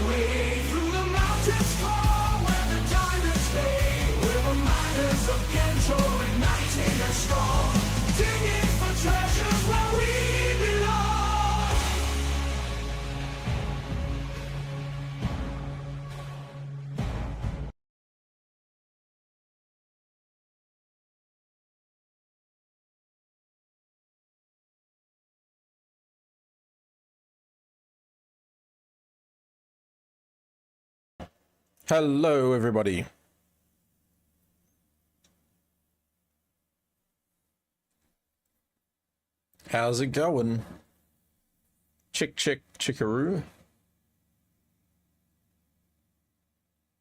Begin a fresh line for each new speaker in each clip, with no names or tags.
our way through the mountains far where the diamonds lay. We're reminders of Gantoran, igniting and strong, digging for treasures where we belong.
Hello, everybody. How's it going? Chick, chickaroo.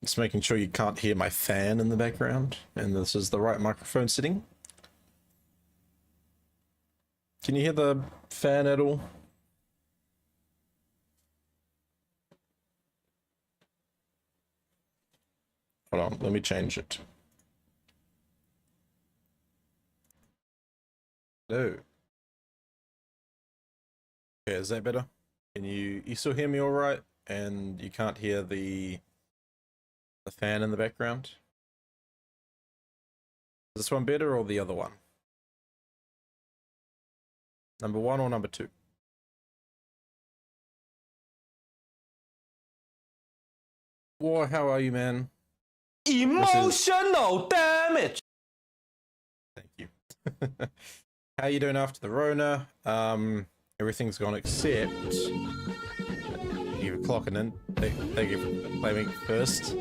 Just making sure you can't hear my fan in the background, and this is the right microphone setting. Can you hear the fan at all? Hold on, let me change it. Hello. Okay, is that better? Can you still hear me all right? And you can't hear the fan in the background? Is this one better or the other one? Number one or number two? War, how are you, man?
Emotional damage.
Thank you. How you doing after the Rona? Everything's gone except you're clocking in. Thank you for claiming first.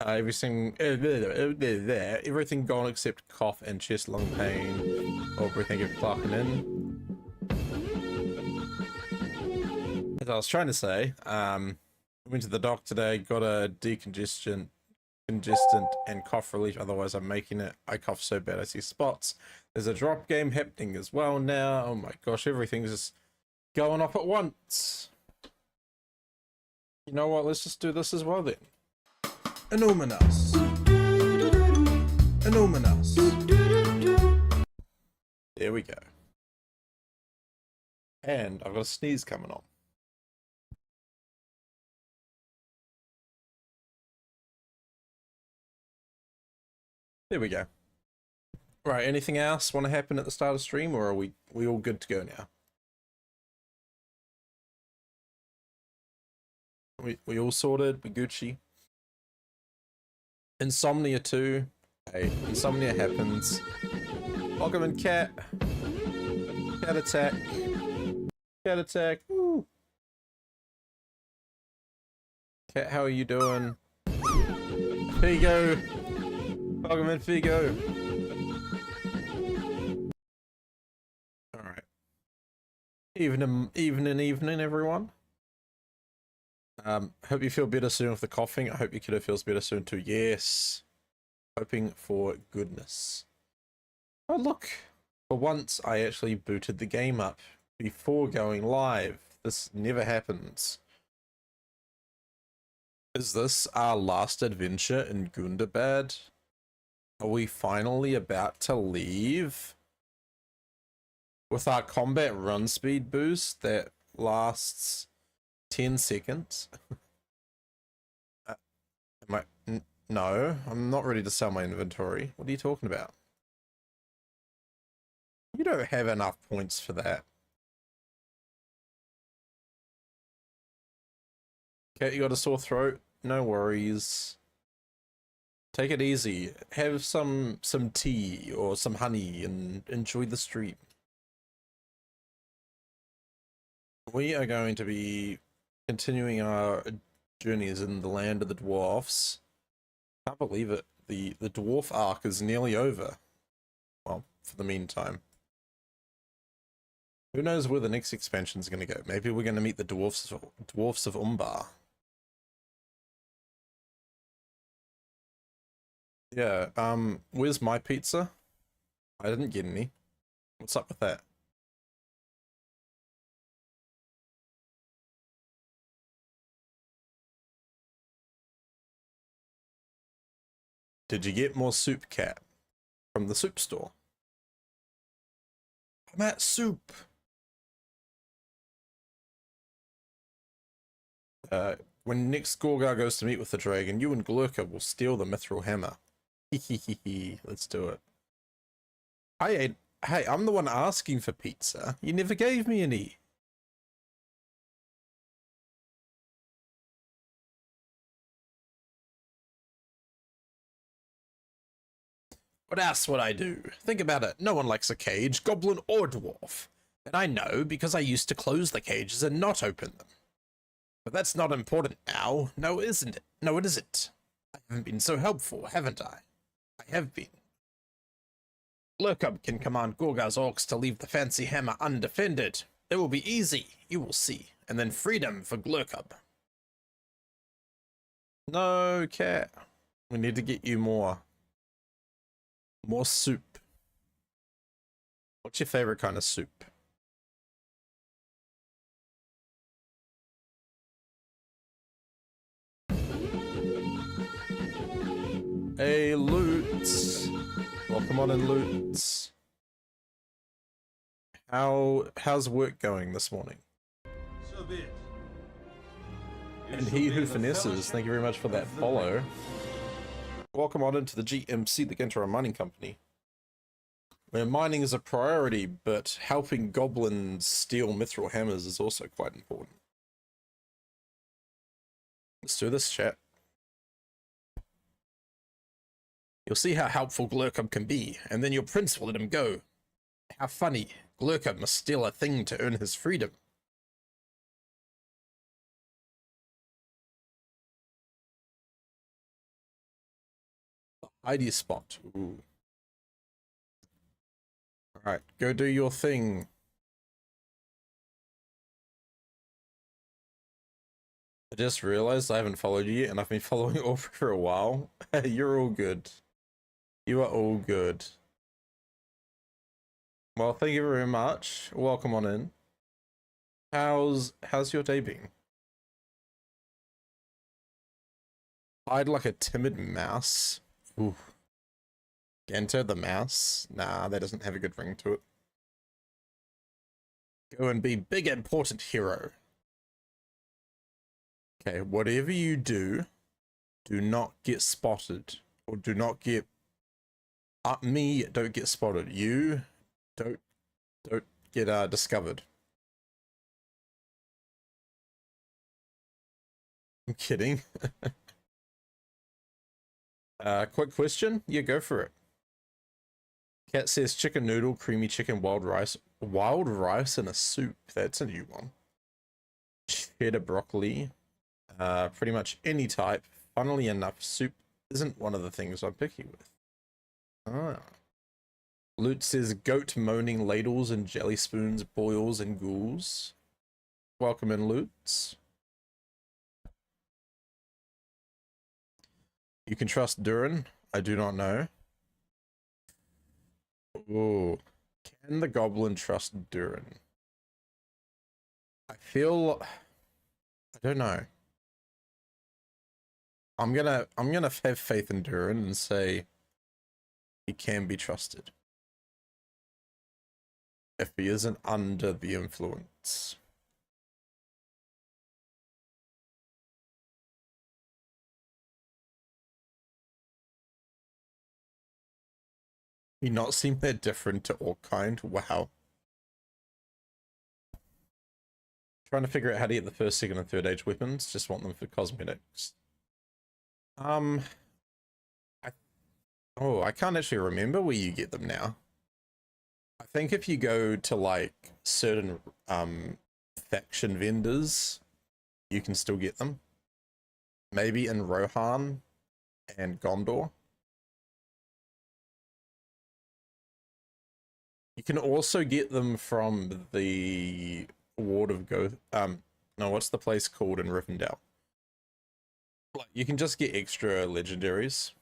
Everything gone except cough and chest lung pain. Aubrey, thank you for clocking in. As I was trying to say, went to the doc today, got a decongestant and cough relief, otherwise I'm making it. I cough so bad I see spots. There's a drop game happening as well now. Oh my gosh, everything's just going off at once. You know what, let's just do this as well then. Anomalous. Anomalous. There we go. And I've got a sneeze coming on. There we go. Right, anything else want to happen at the start of stream, or are we all good to go now? We all sorted, we Gucci. Insomnia too. Hey, insomnia happens. Welcome in, cat. Cat attack. Cat attack. Woo. Cat, how are you doing? Figo. Welcome in, Figo. Alright. Evening, everyone. Hope you feel better soon with the coughing. I hope your kiddo feels better soon too. Yes. Hoping for goodness. Oh, look. For once, I actually booted the game up before going live. This never happens. Is this our last adventure in Gundabad? Are we finally about to leave? With our combat run speed boost that lasts 10 seconds? No, I'm not ready to sell my inventory. What are you talking about? You don't have enough points for that. Okay, you got a sore throat? No worries. Take it easy. Have some tea or some honey and enjoy the stream. We are going to be continuing our journeys in the land of the dwarfs. Can't believe it. The dwarf arc is nearly over. Well, for the meantime. Who knows where the next expansion is going to go? Maybe we're going to meet the dwarfs of Umbar. Yeah, where's my pizza? I didn't get any. What's up with that? Did you get more soup, cat? From the soup store? I'm at soup. When next Gorgar goes to meet with the dragon, you and Glurka will steal the mithril hammer. Let's do it. Hey, I'm the one asking for pizza. You never gave me any. What else would I do? Think about it. No one likes a cage, goblin or dwarf. And I know because I used to close the cages and not open them. But that's not important now. No, isn't it? No, it isn't. I haven't been so helpful, haven't I? I have been. Glurkub can command Gorgar's orcs to leave the fancy hammer undefended. It will be easy, you will see. And then freedom for Glurkub. No care. We need to get you more soup. What's your favorite kind of soup? Hey, Loots. Welcome on in, Loots. How's work going this morning?
So be it.
And he who finesses, thank you very much for that follow. Welcome on into the GMC, the Gantoran Mining Company, where mining is a priority, but helping goblins steal mithril hammers is also quite important. Let's do this, chat. You'll see how helpful Glurkub can be, and then your prince will let him go. How funny. Glurkub must steal a thing to earn his freedom. Hidey spot. Ooh. Alright, go do your thing. I just realized I haven't followed you yet, and I've been following all for a while. You're all good. You are all good. Well, thank you very much. Welcome on in. How's your day been? I'd like a timid mouse. Ooh. Ganto the mouse? Nah, that doesn't have a good ring to it. Go and be big important hero. Okay, whatever you do, do not get spotted. Or do not get... me, don't get spotted. You, don't get discovered. I'm kidding. Quick question? Yeah, go for it. Cat says chicken noodle, creamy chicken, wild rice. Wild rice in a soup. That's a new one. Cheddar broccoli. Pretty much any type. Funnily enough, soup isn't one of the things I'm picky with. Ah. Loot says goat moaning ladles and jelly spoons, boils and ghouls. Welcome in, Loots. You can trust Durin? I do not know. Oh, can the goblin trust Durin? I feel... I don't know. I'm gonna have faith in Durin and say he can be trusted. If he isn't under the influence. He not seem that different to Orkind? Wow. Trying to figure out how to get the first, second, and third age weapons. Just want them for cosmetics. I can't actually remember where you get them now. I think if you go to like certain faction vendors, you can still get them. Maybe in Rohan and Gondor. You can also get them from the Ward of no, what's the place called in Rivendell? Like, you can just get extra legendaries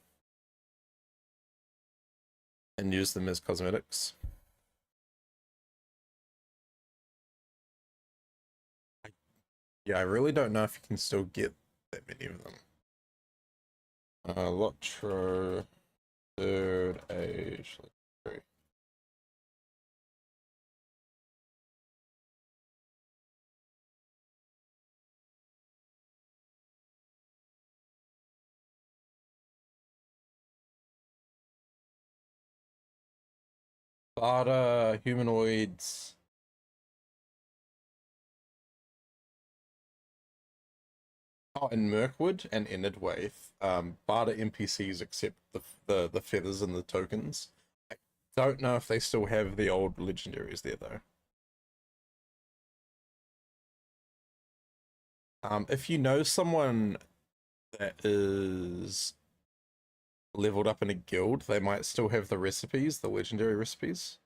and use them as cosmetics. Yeah, I really don't know if you can still get that many of them. LOTRO, third age. Barda, humanoids. Oh, and Mirkwood and Enidwaith. Barda NPCs accept the feathers and the tokens. I don't know if they still have the old legendaries there though. If you know someone that is leveled up in a guild, they might still have the recipes, the legendary recipes.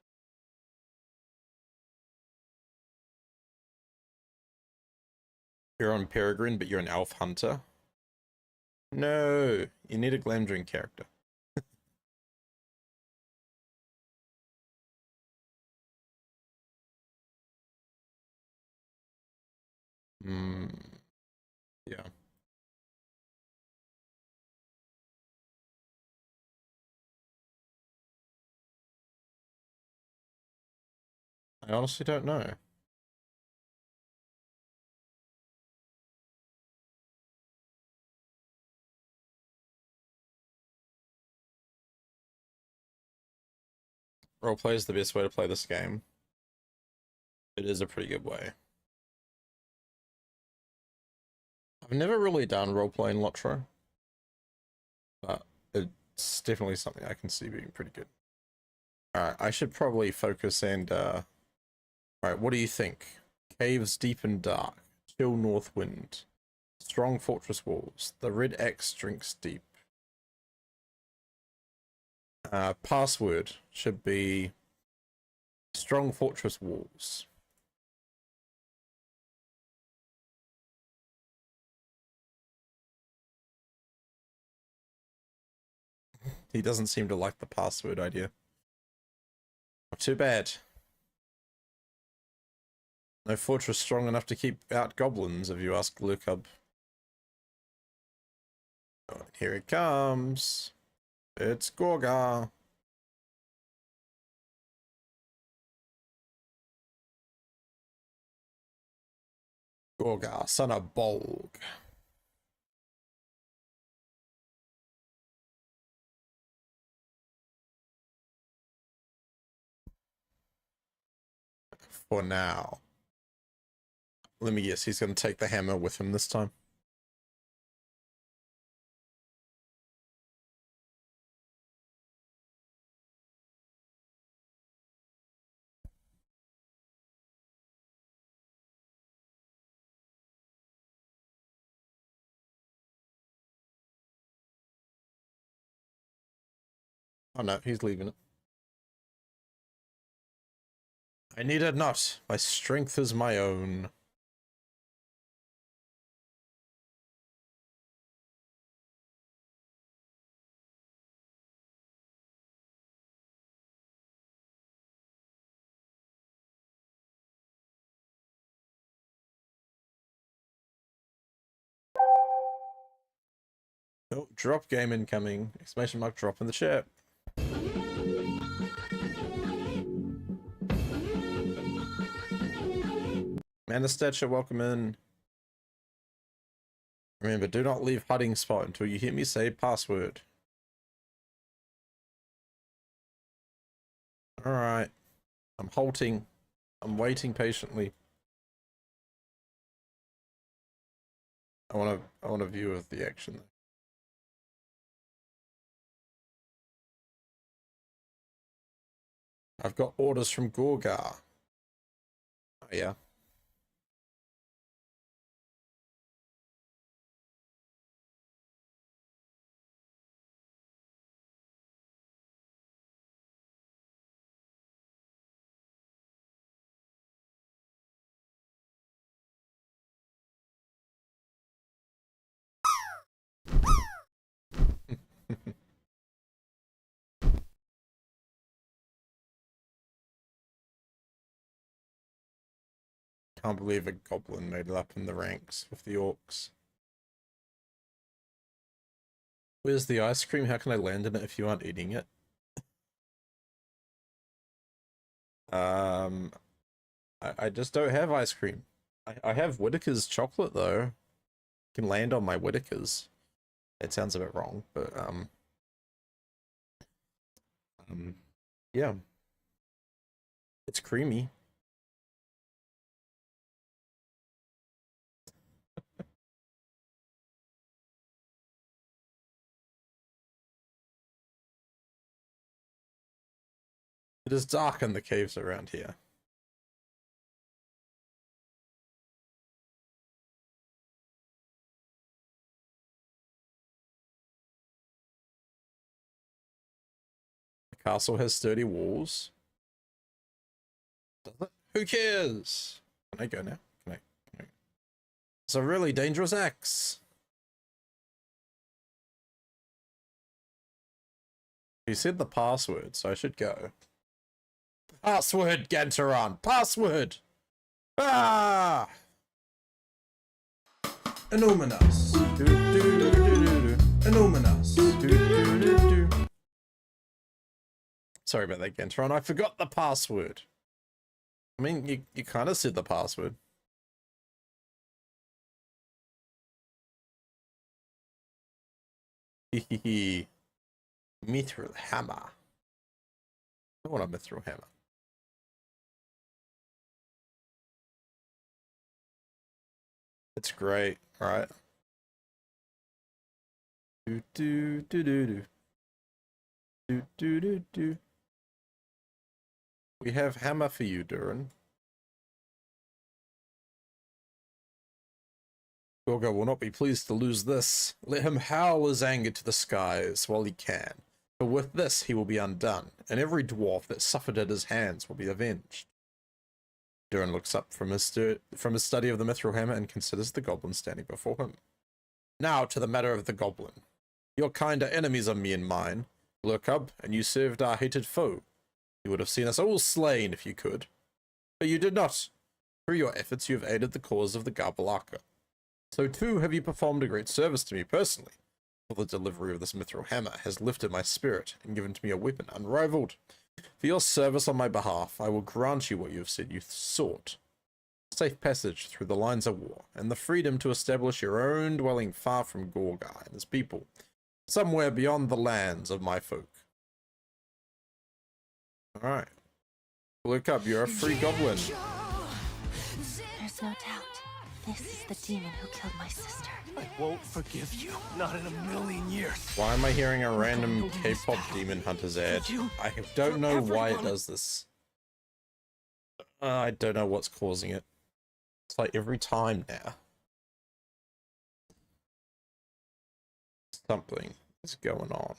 You're on Peregrine, but you're an elf hunter. No, you need a Glamdring character. Hmm. Yeah. I honestly don't know. Roleplay is the best way to play this game. It is a pretty good way. I've never really done roleplay in LOTRO, but it's definitely something I can see being pretty good. Alright, I should probably focus and, alright, what do you think? Caves deep and dark, chill north wind, strong fortress walls, the red axe drinks deep. Password should be strong fortress walls. He doesn't seem to like the password idea. Not too bad. No fortress strong enough to keep out goblins, if you ask Lurkub. Oh, here it comes. It's Gorga. Gorga, son of Bolg. For now. Let me guess, he's going to take the hammer with him this time. Oh no, he's leaving it. I need it not. My strength is my own. Oh, drop game incoming. Exclamation mark drop in the chat. Mana Stature, welcome in. Remember, do not leave hiding spot until you hear me say password. Alright. I'm halting. I'm waiting patiently. I want a view of the action. I've got orders from Gorgar. Oh yeah. Can't believe a goblin made it up in the ranks with the orcs. Where's the ice cream? How can I land in it if you aren't eating it? I just don't have ice cream. I have Whitaker's chocolate though. I can land on my Whitaker's. It sounds a bit wrong, but yeah. It's creamy. It is dark in the caves around here. The castle has sturdy walls. Does it? Who cares? Can I go now? Can I? It's a really dangerous axe. You said the password, so I should go. Password, Gantoran! Password! Ah! Anomalous. Anomalous. Sorry about that, Gantoran. I forgot the password. I mean, you kind of said the password. Hehehe. Mithril hammer. I want a mithril hammer. It's great, right? Do do do do do. Do do do do. We have hammer for you, Durin. Gorgo will not be pleased to lose this. Let him howl his anger to the skies while he can. For with this he will be undone, and every dwarf that suffered at his hands will be avenged. Durin looks up from his study of the mithril hammer and considers the goblin standing before him. Now to the matter of the goblin. Your kind are enemies of me and mine, Lurkub, and you served our hated foe. You would have seen us all slain if you could. But you did not. Through your efforts you have aided the cause of the Garbalaka. So too have you performed a great service to me personally, for the delivery of this mithril hammer has lifted my spirit and given to me a weapon unrivaled. For your service on my behalf, I will grant you what you have said you sought. Safe passage through the lines of war, and the freedom to establish your own dwelling far from Gorga and his people, somewhere beyond the lands of my folk. Alright. Look up, you're a free goblin.
There's no doubt. This is the demon who killed my sister.
I won't forgive you. Not in a million years.
Why am I hearing a random K-pop demon hunter's ad? I don't know why it does this. I don't know what's causing it. It's like every time now. Something is going on.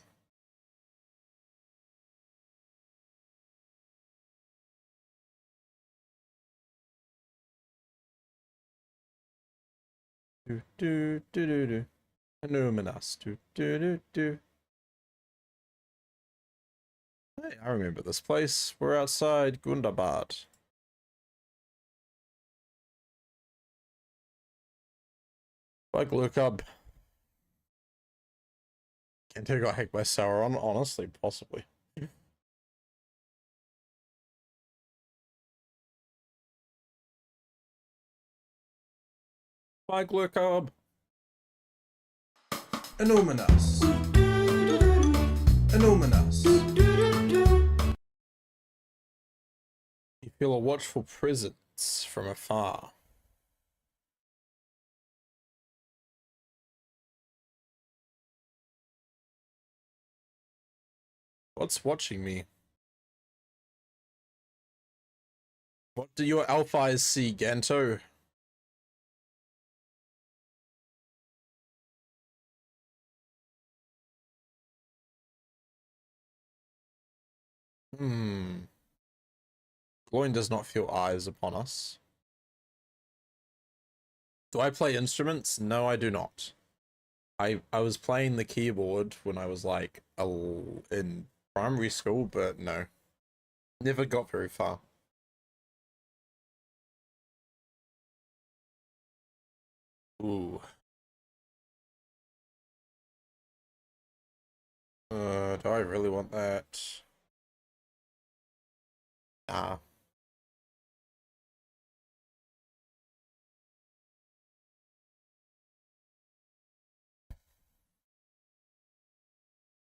Do do do do do. Anomalous. Do do do do. Hey, I remember this place. We're outside Gundabad. Like Lurkub. Ganto got hacked by Sauron, honestly, possibly. Like Lurkub. Anomalous. Anomalous. You feel a watchful presence from afar. What's watching me? What do your elf eyes see, Ganto? Gloin does not feel eyes upon us. Do I play instruments? No, I do not. I was playing the keyboard when I was like in primary school, but no. Never got very far. Ooh. Do I really want that? Nah.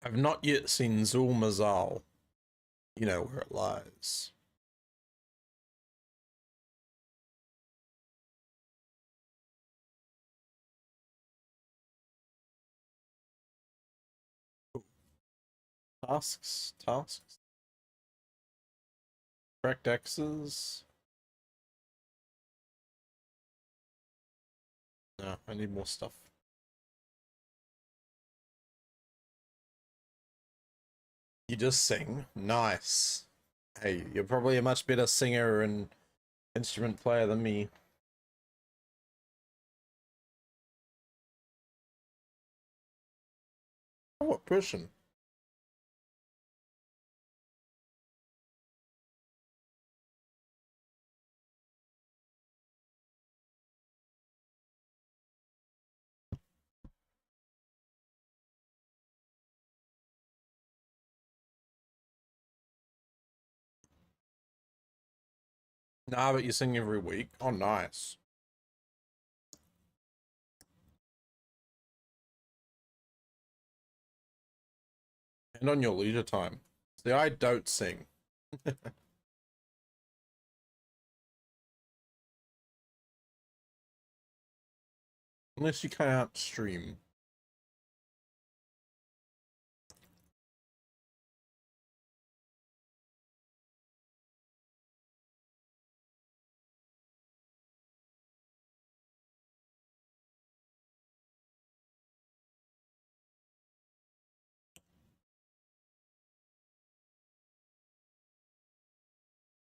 I've not yet seen Zulmazal. You know where it lies. Tasks. Correct X's. No, I need more stuff. You just sing. Nice. Hey, you're probably a much better singer and instrument player than me. Oh, what person? Nah, but you sing every week. Oh, nice. And on your leisure time. See, I don't sing. Unless you can't stream.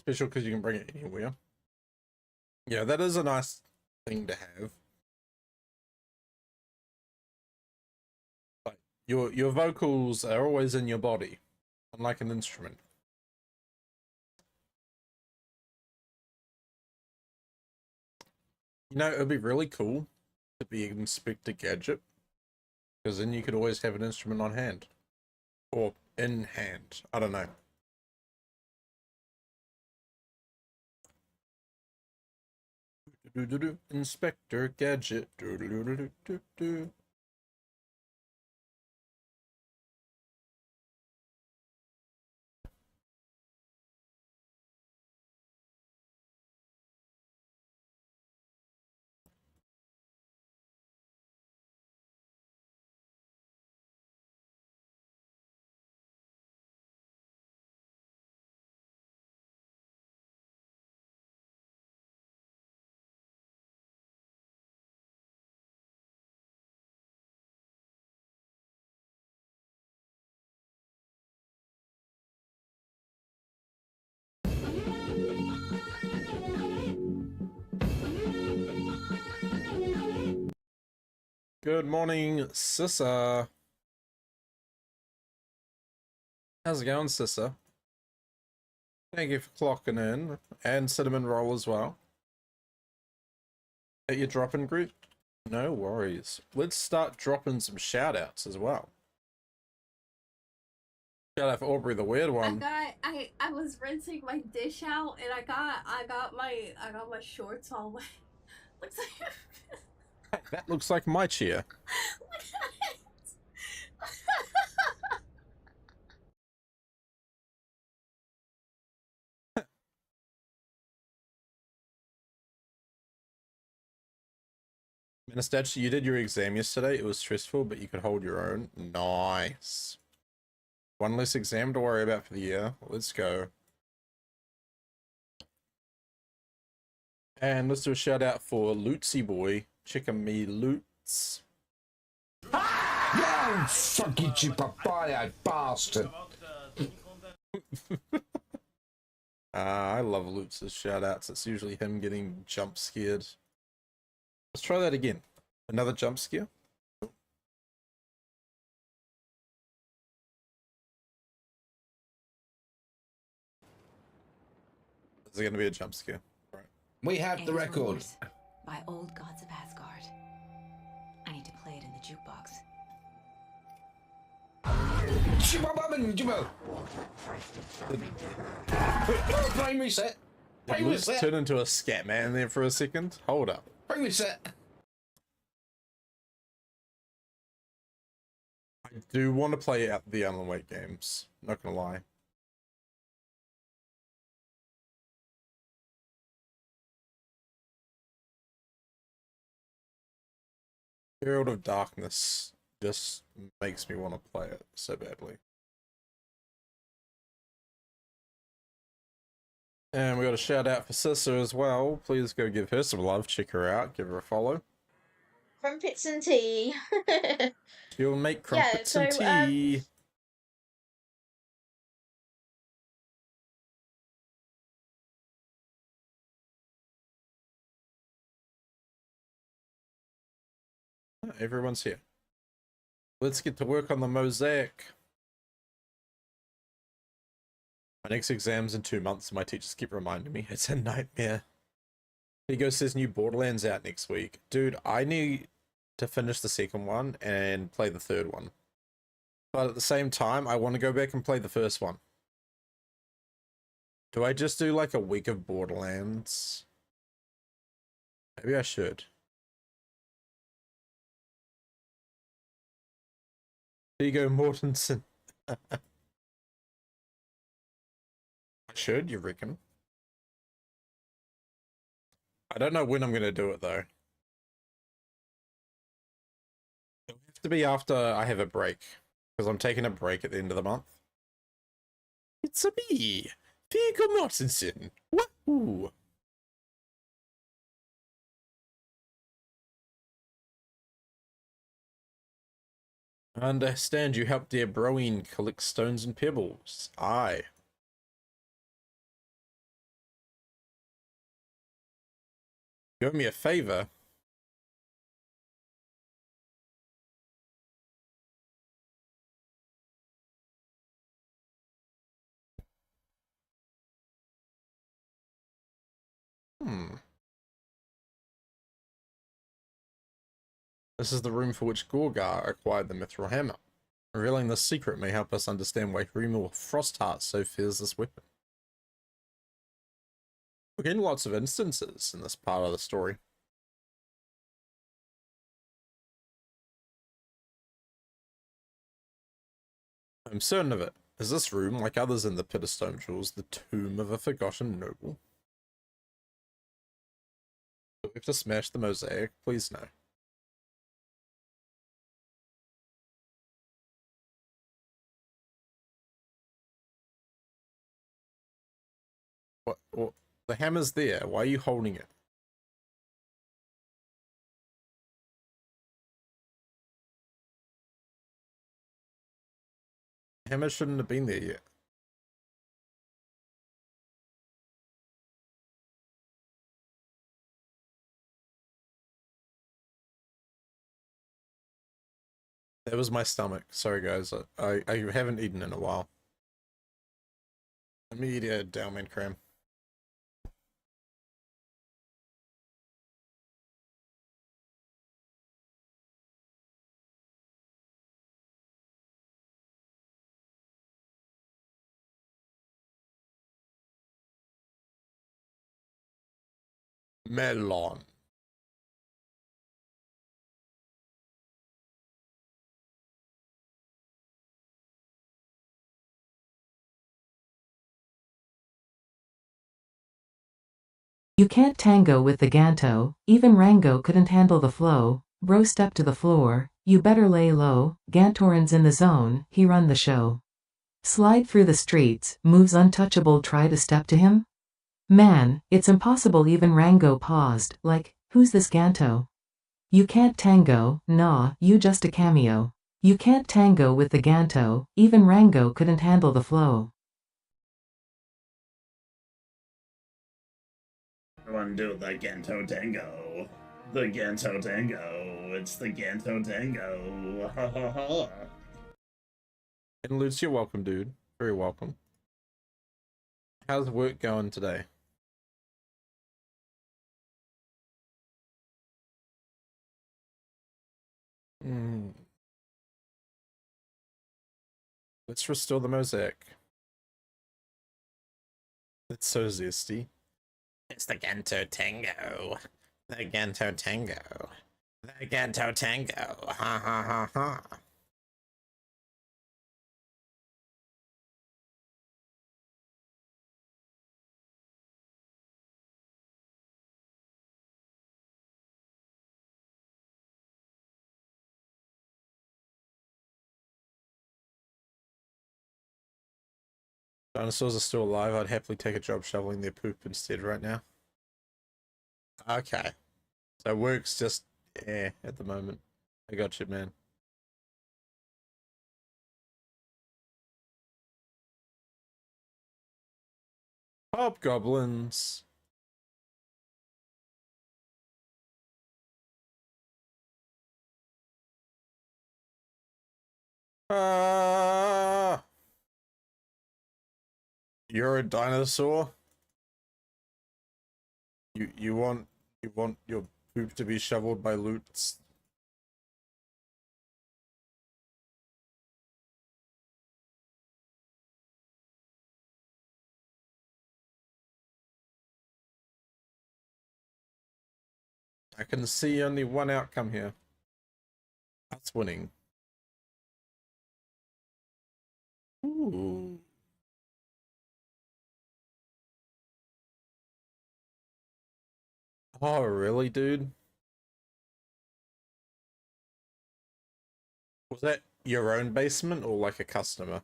Special because you can bring it anywhere. Yeah, that is a nice thing to have. Like your vocals are always in your body, unlike an instrument. You know, it would be really cool to be Inspector Gadget, because then you could always have an instrument on hand. Or in hand. I don't know. Inspector Gadget. Good morning, Sissa. How's it going, Sissa? Thank you for clocking in. And Cinnamon Roll as well. At your drop-in group? No worries. Let's start dropping some shout-outs as well. Shout out for Aubrey, the weird one.
I was rinsing my dish out and I got my shorts all wet. Looks like
That looks like my chair.
look at it.
Minister, you did your exam yesterday. It was stressful, but you could hold your own. Nice. One less exam to worry about for the year. Let's go. And let's do a shout out for Lootsy Boy. Checking me loots.
You fucking chipapaya bastard!
I love Loots' shout outs. It's usually him getting jump scared. Let's try that again. Another jump scare. Is it going to be a jump scare? All right.
We have the record.
By old gods of Asgard. I need to play it in the jukebox.
Oh, brain reset.
Did
Brain
Loots
reset.
turn into a scat man there for a second? Hold up.
Brain reset.
I do want to play out the Alan Wake games. Not gonna lie. Herald of Darkness just makes me want to play it so badly. And we got a shout out for Sister as well. Please go give her some love. Check her out. Give her a follow.
Crumpets and tea.
She'll make
Yeah,
crumpets
so,
and tea. Everyone's here. Let's get to work on the mosaic. My next exam's in 2 months. My teachers keep reminding me. It's a nightmare. Diego says new Borderlands out next week. Dude, I need to finish the second one and play the third one. But at the same time, I want to go back and play the first one. Do I just do like a week of Borderlands? Maybe I should. Diego Mortensen. I should, you reckon? I don't know when I'm going to do it, though. It'll have to be after I have a break, because I'm taking a break at the end of the month. It's a me, Diego Mortensen. Woohoo! I understand you helped dear Broeen collect stones and pebbles. Aye. You owe me a favor. This is the room for which Gorgar acquired the mithril hammer. Revealing this secret may help us understand why Hrimil Frostheart so fears this weapon. We're getting lots of instances in this part of the story. I'm certain of it. Is this room, like others in the Pit of Stone Jewels, the tomb of a forgotten noble? Do we have to smash the mosaic? Please no. What? The hammer's there. Why are you holding it? The hammer shouldn't have been there yet. That was my stomach. Sorry guys, I haven't eaten in a while. Let me eat a Dalman cram. Melon.
You can't tango with the Ganto, even Rango couldn't handle the flow. Bro step to the floor, you better lay low. Gantoran's in the zone, he run the show. Slide through the streets, moves untouchable, try to step to him? Man, it's impossible. Even Rango paused, like, who's this Ganto? You can't tango, nah, you just a cameo. You can't tango with the Ganto, even Rango couldn't handle the flow.
Everyone do the Ganto Tango. The Ganto Tango. It's the Ganto Tango. Ha ha ha.
And Lutz, you're welcome, dude. Very welcome. How's work going today? Let's restore the mosaic. It's so zesty. It's the Ganto Tango. The Ganto Tango. The Ganto Tango. Ha ha ha ha. Dinosaurs are still alive. I'd happily take a job shoveling their poop instead right now. Okay. So work's just at the moment. I got you, man. Hobgoblins. You're a dinosaur? You want your poop to be shoveled by loots? I can see only one outcome here. That's winning. Ooh. Oh, really, dude? Was that your own basement or like a customer?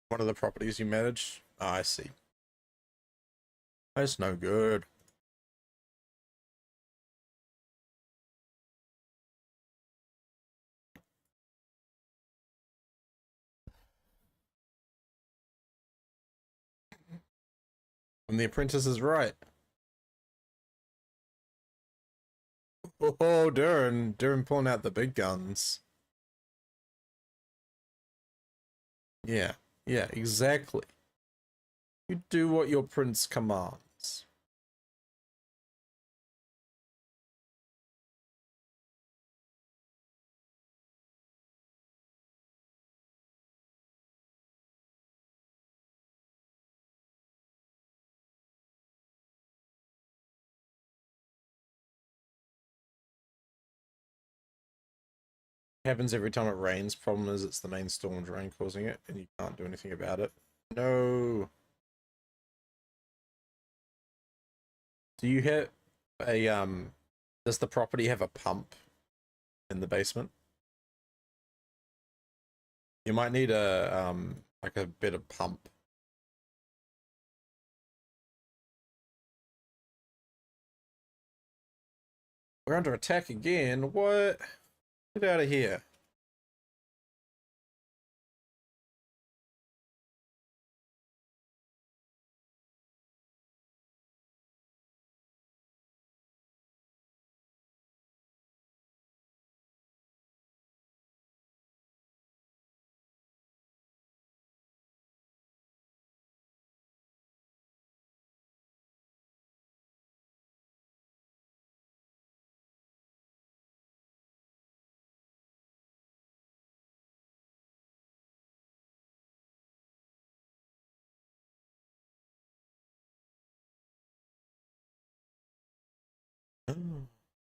One of the properties you manage? Oh, I see. That's no good. And the apprentice is right. Oh, Darren pulling out the big guns. Yeah, exactly. You do what your prince commands. Happens every time it rains. Problem is it's the main storm drain causing it, and you can't do anything about it. No. Do you have a does the property have a pump in the basement? You might need a like a bit of pump. We're under attack again. What? Get out of here.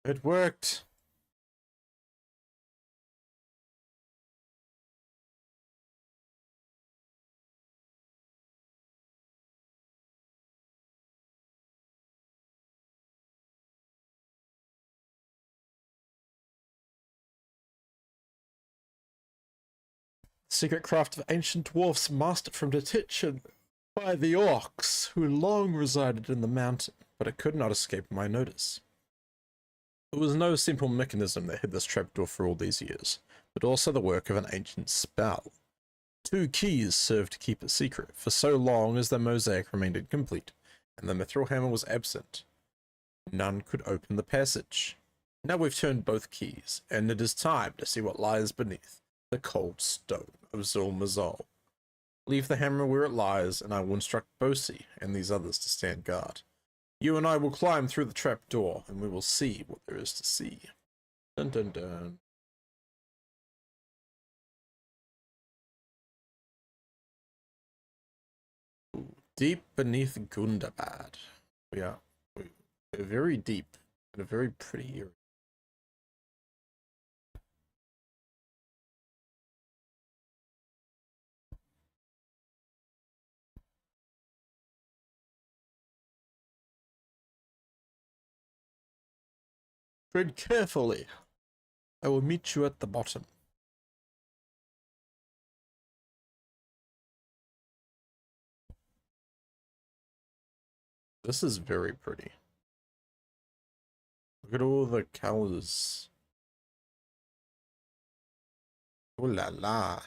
It worked. Secret craft of ancient dwarfs mastered from detention by the orcs, who long resided in the mountain, but it could not escape my notice. It was no simple mechanism that hid this trapdoor for all these years, but also the work of an ancient spell. 2 keys served to keep it secret for so long as the mosaic remained incomplete, and the mithril hammer was absent. None could open the passage. Now we've turned both keys, and it is time to see what lies beneath the cold stone of Zulmazal. Leave the hammer where it lies, and I will instruct Bosi and these others to stand guard. You and I will climb through the trap door, and we will see what there is to see. Dun dun dun. Ooh, Deep beneath Gundabad. We're very deep in a very pretty area. Tread carefully. I will meet you at the bottom. This is very pretty. Look at all the colors. Oh la la.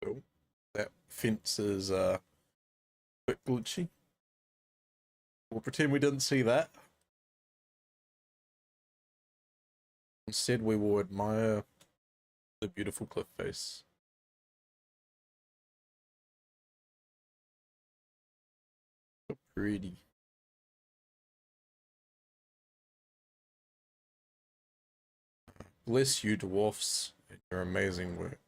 Oh, that fence is a bit glitchy. We'll pretend we didn't see that. Instead, we will admire the beautiful cliff face. So pretty. Bless you, dwarfs, and your amazing work.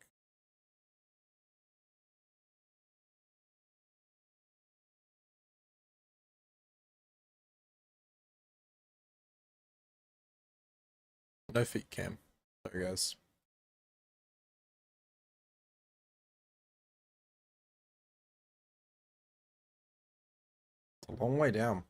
No feet cam. Sorry, guys. It's a long way down.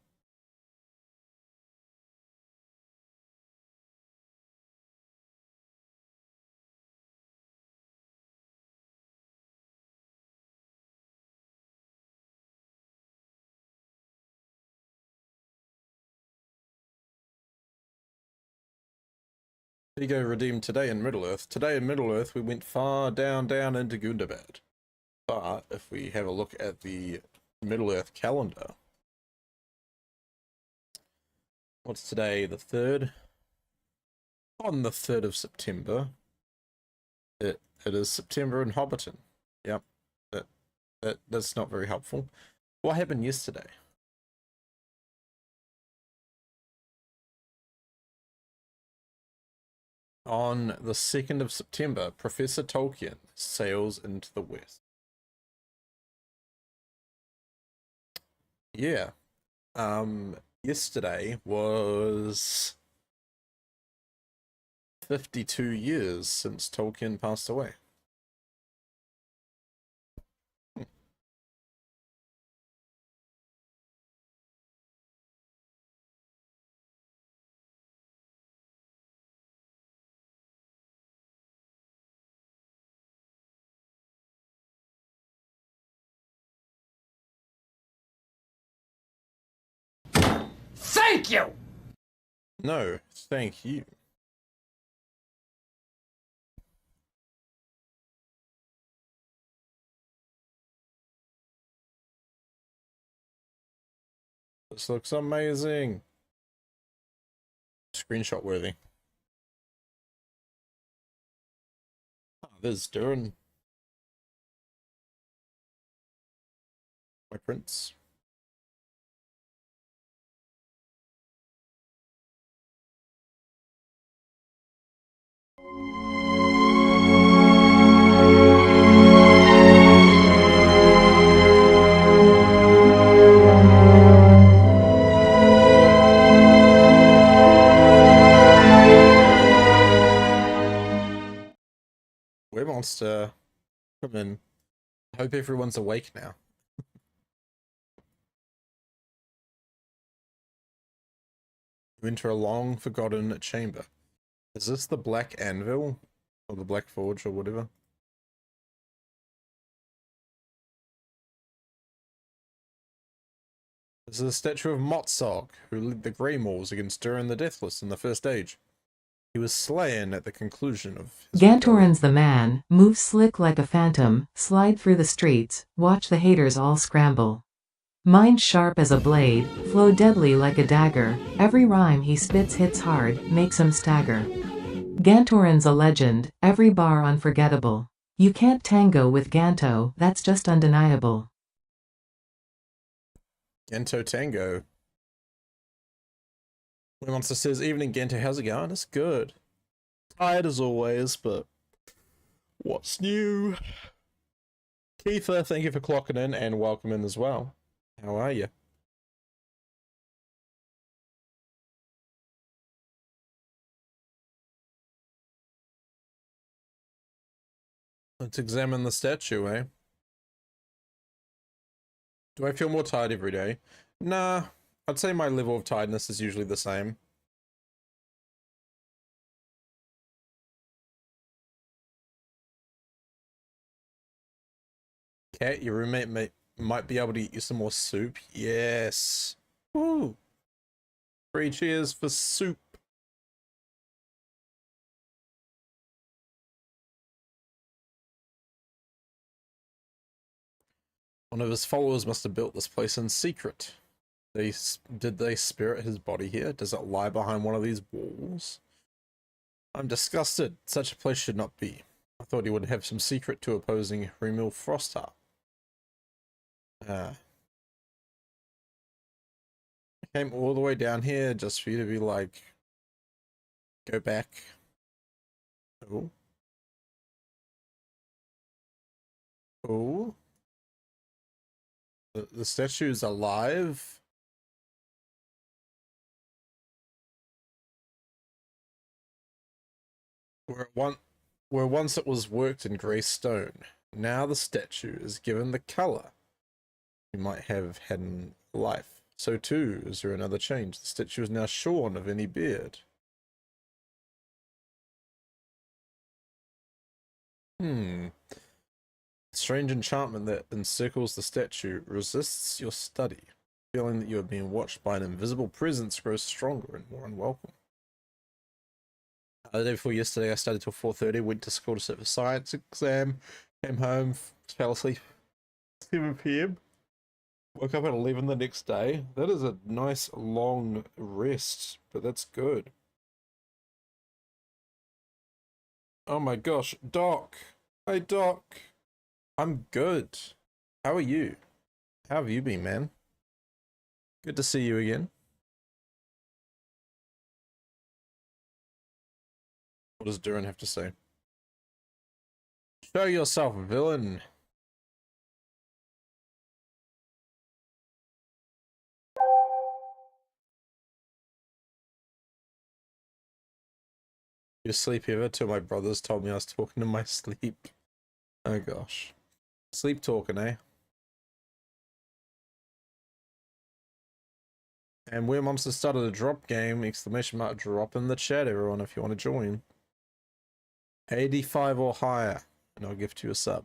There you go, redeemed today in Middle-earth. Today in Middle-earth, we went far down into Gundabad. But if we have a look at the Middle-earth calendar, what's today, the 3rd? On the 3rd of September, it is September in Hobbiton. Yep, that's not very helpful. What happened yesterday? On the 2nd of September, Professor Tolkien sails into the West. Yeah. Yesterday was 52 years since Tolkien passed away.
Thank you!
No, thank you. This looks amazing. Screenshot worthy. Oh, there's Durin. My prince. Where monster? Come in. I hope everyone's awake now. You enter a long forgotten chamber. Is this the Black Anvil? Or the Black Forge or whatever? This is a statue of Motsog, who led the Grey Mauls against Durin the Deathless in the First Age. He was slain at the conclusion of his
Gantoran's the man, move slick like a phantom, slide through the streets, watch the haters all scramble. Mind sharp as a blade, flow deadly like a dagger, every rhyme he spits hits hard, makes him stagger. Gantoran's a legend, every bar unforgettable. You can't tango with Ganto, that's just undeniable.
Gento Tango. Monster says, evening Gento, how's it going? It's good. Tired as always, but what's new? Keitha, thank you for clocking in and welcome in as well. How are you? Let's examine the statue, eh? Do I feel more tired every day? Nah, I'd say my level of tiredness is usually the same. Cat, your roommate might be able to eat you some more soup. Yes. Woo. 3 cheers for soup. One of his followers must have built this place in secret. Did they spirit his body here? Does it lie behind one of these walls? I'm disgusted. Such a place should not be. I thought he would have some secret to opposing Remil Frostheart. I came all the way down here just for you to be like, go back. Oh. Oh. The statue is alive? Where once it was worked in grey stone, now the statue is given the colour you might have had in life. So too is there another change. The statue is now shorn of any beard. Strange enchantment that encircles the statue resists your study. Feeling that you are being watched by an invisible presence grows stronger and more unwelcome. The day before yesterday, I studied till 4:30, went to school to sit for science exam, came home, fell asleep 7 p.m. Woke up at 11 the next day. That is a nice long rest, but that's good. Oh my gosh, Doc! Hey Doc! I'm good. How are you? How have you been, man? Good to see you again. What does Duran have to say? Show yourself, villain! You sleep ever till my brothers told me I was talking in my sleep. Oh gosh. Sleep talking, eh? And Where Monster started a drop game, exclamation mark, drop in the chat, everyone, if you want to join. 85 or higher, and I'll gift you a sub.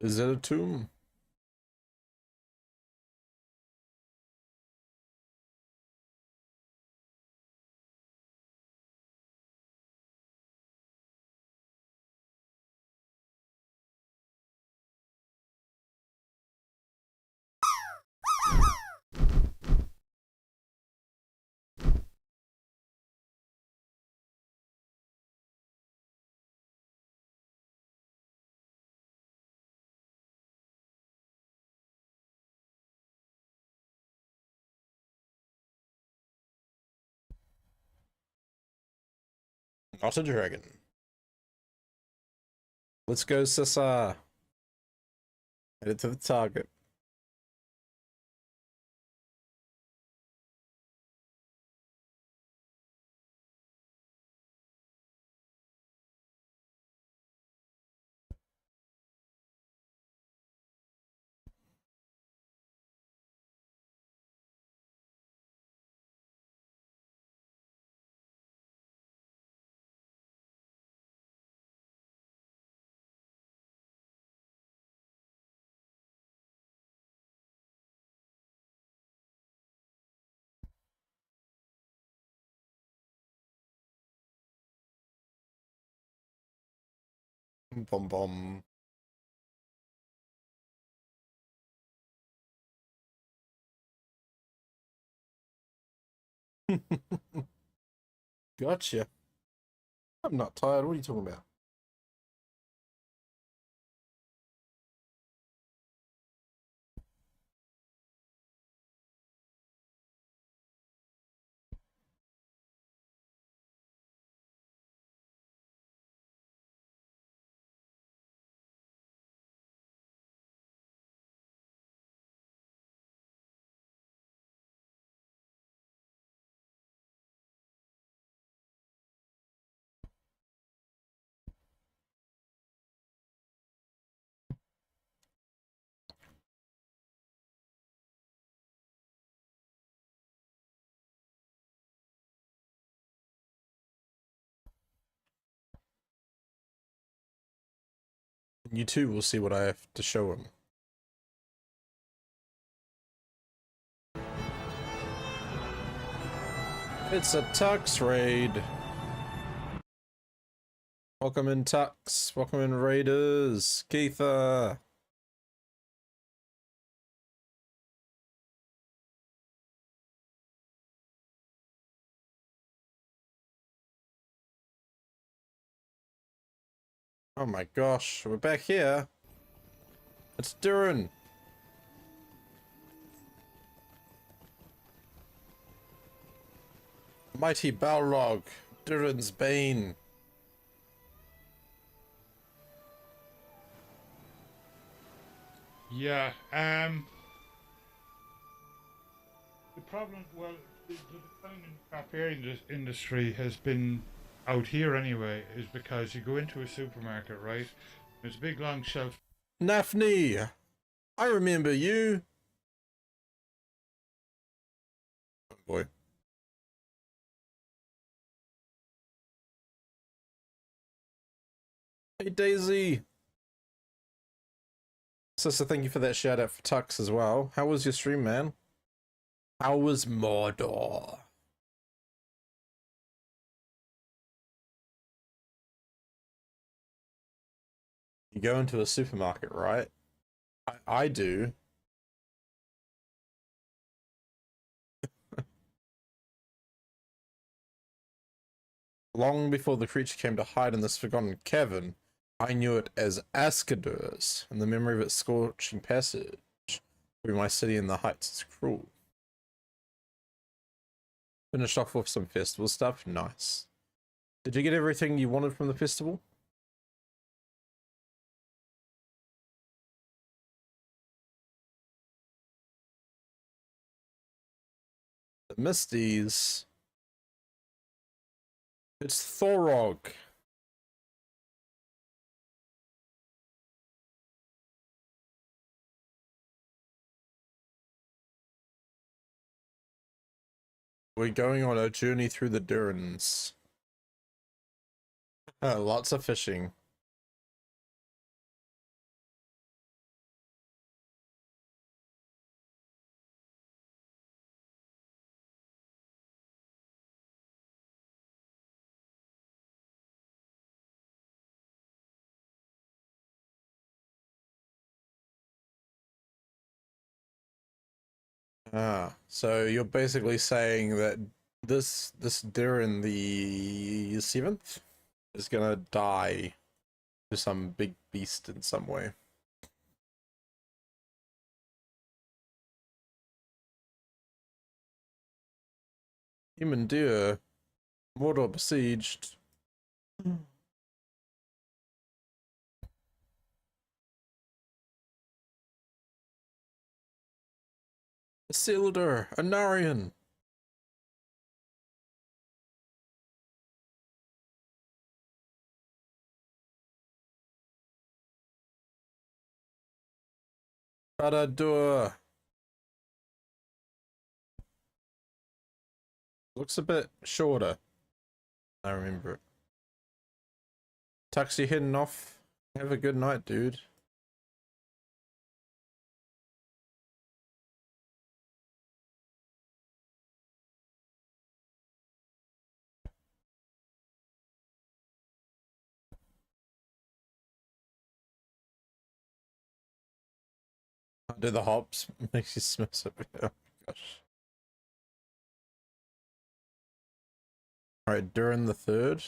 Is it a tomb? Not a dragon. Let's go, Sissa. Headed to the target. Bom bom. Gotcha. I'm not tired. What are you talking about? You too will see what I have to show him. It's a Tux raid. Welcome in Tux. Welcome in Raiders. Keitha. Oh my gosh, we're back here. It's Duran. Mighty Balrog. Duran's Bane.
Yeah, the problem, well, the decline in barbarian industry has been out here anyway, is because you go into a supermarket, right? There's a big long shelf.
Nafni. I remember you. Oh boy. Hey Daisy. Sister, thank you for that shout out for Tux as well. How was your stream, man? How was Mordor? You go into a supermarket, right? I do. Long before the creature came to hide in this forgotten cavern, I knew it as Askadur's, and the memory of its scorching passage through my city in the heights is cruel. Finished off with some festival stuff. Nice. Did you get everything you wanted from the festival? The Misties. It's Thorog. We're going on a journey through the Durans. Lots of fishing. Ah, so you're basically saying that this Duran the 7th is gonna die to some big beast in some way. Human deer, Mordor besieged. Isildur, Anarion. Baradur. Looks a bit shorter. I remember it. Taxi heading off. Have a good night, dude. Do the hops makes you smell so bad. Oh my gosh. Alright, during the third.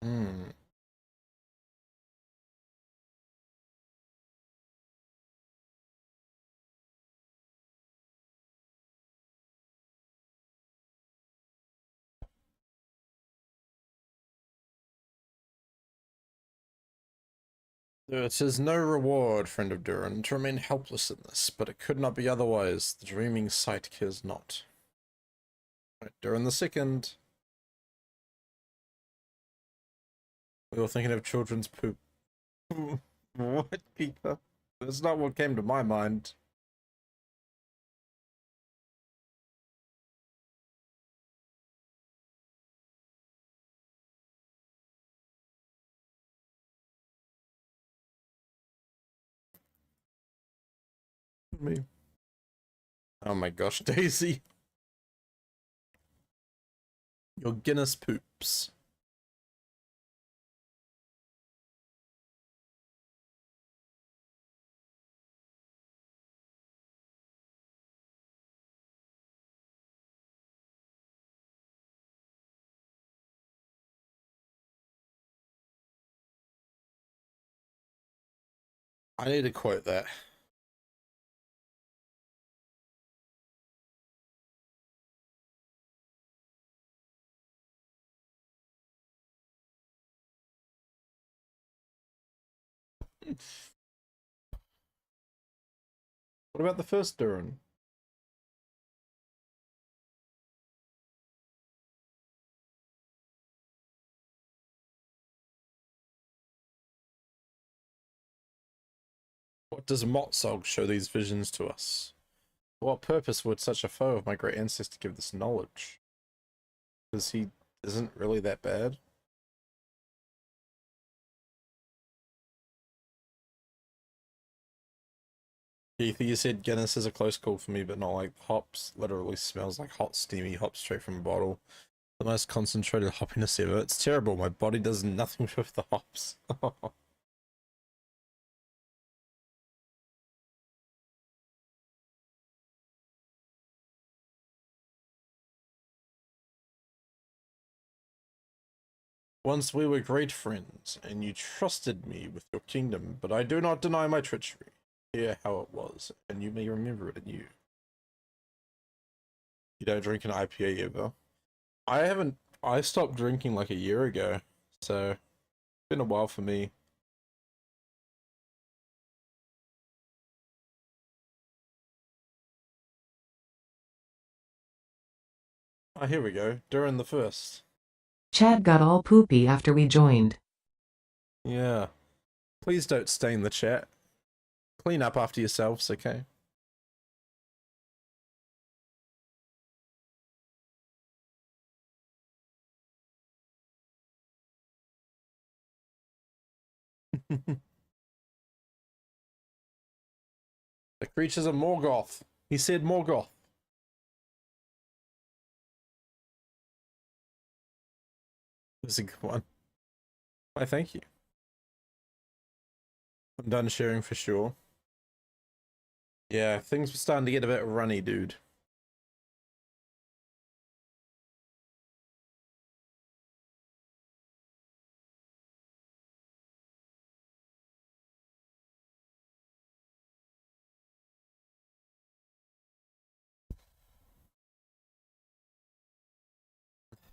Hmm. It is no reward, friend of Durin, to remain helpless in this, but it could not be otherwise. The dreaming sight cares not. Right, Durin the second. We were thinking of children's poop. What, Peter? That's not what came to my mind. Me. Oh my gosh, Daisy. Your Guinness poops. I need to quote that. What about the first Durin? What does Motsog show these visions to us? For what purpose would such a foe of my great ancestor give this knowledge? Because he isn't really that bad. Keith, you said Guinness is a close call for me, but not like hops. Literally smells like hot, steamy hop straight from a bottle. The most concentrated hoppiness ever. It's terrible. My body does nothing with the hops. Once we were great friends, and you trusted me with your kingdom, but I do not deny my treachery. Hear how it was, and you may remember it anew. You don't drink an IPA ever? I haven't. I stopped drinking like a year ago, so it's been a while for me. Oh, here we go. During the first.
Chad got all poopy after we joined.
Yeah. Please don't stain the chat. Clean up after yourselves, okay? The creatures of Morgoth. He said Morgoth. It was a good one. Why, thank you. I'm done sharing for sure. Yeah, things were starting to get a bit runny, dude.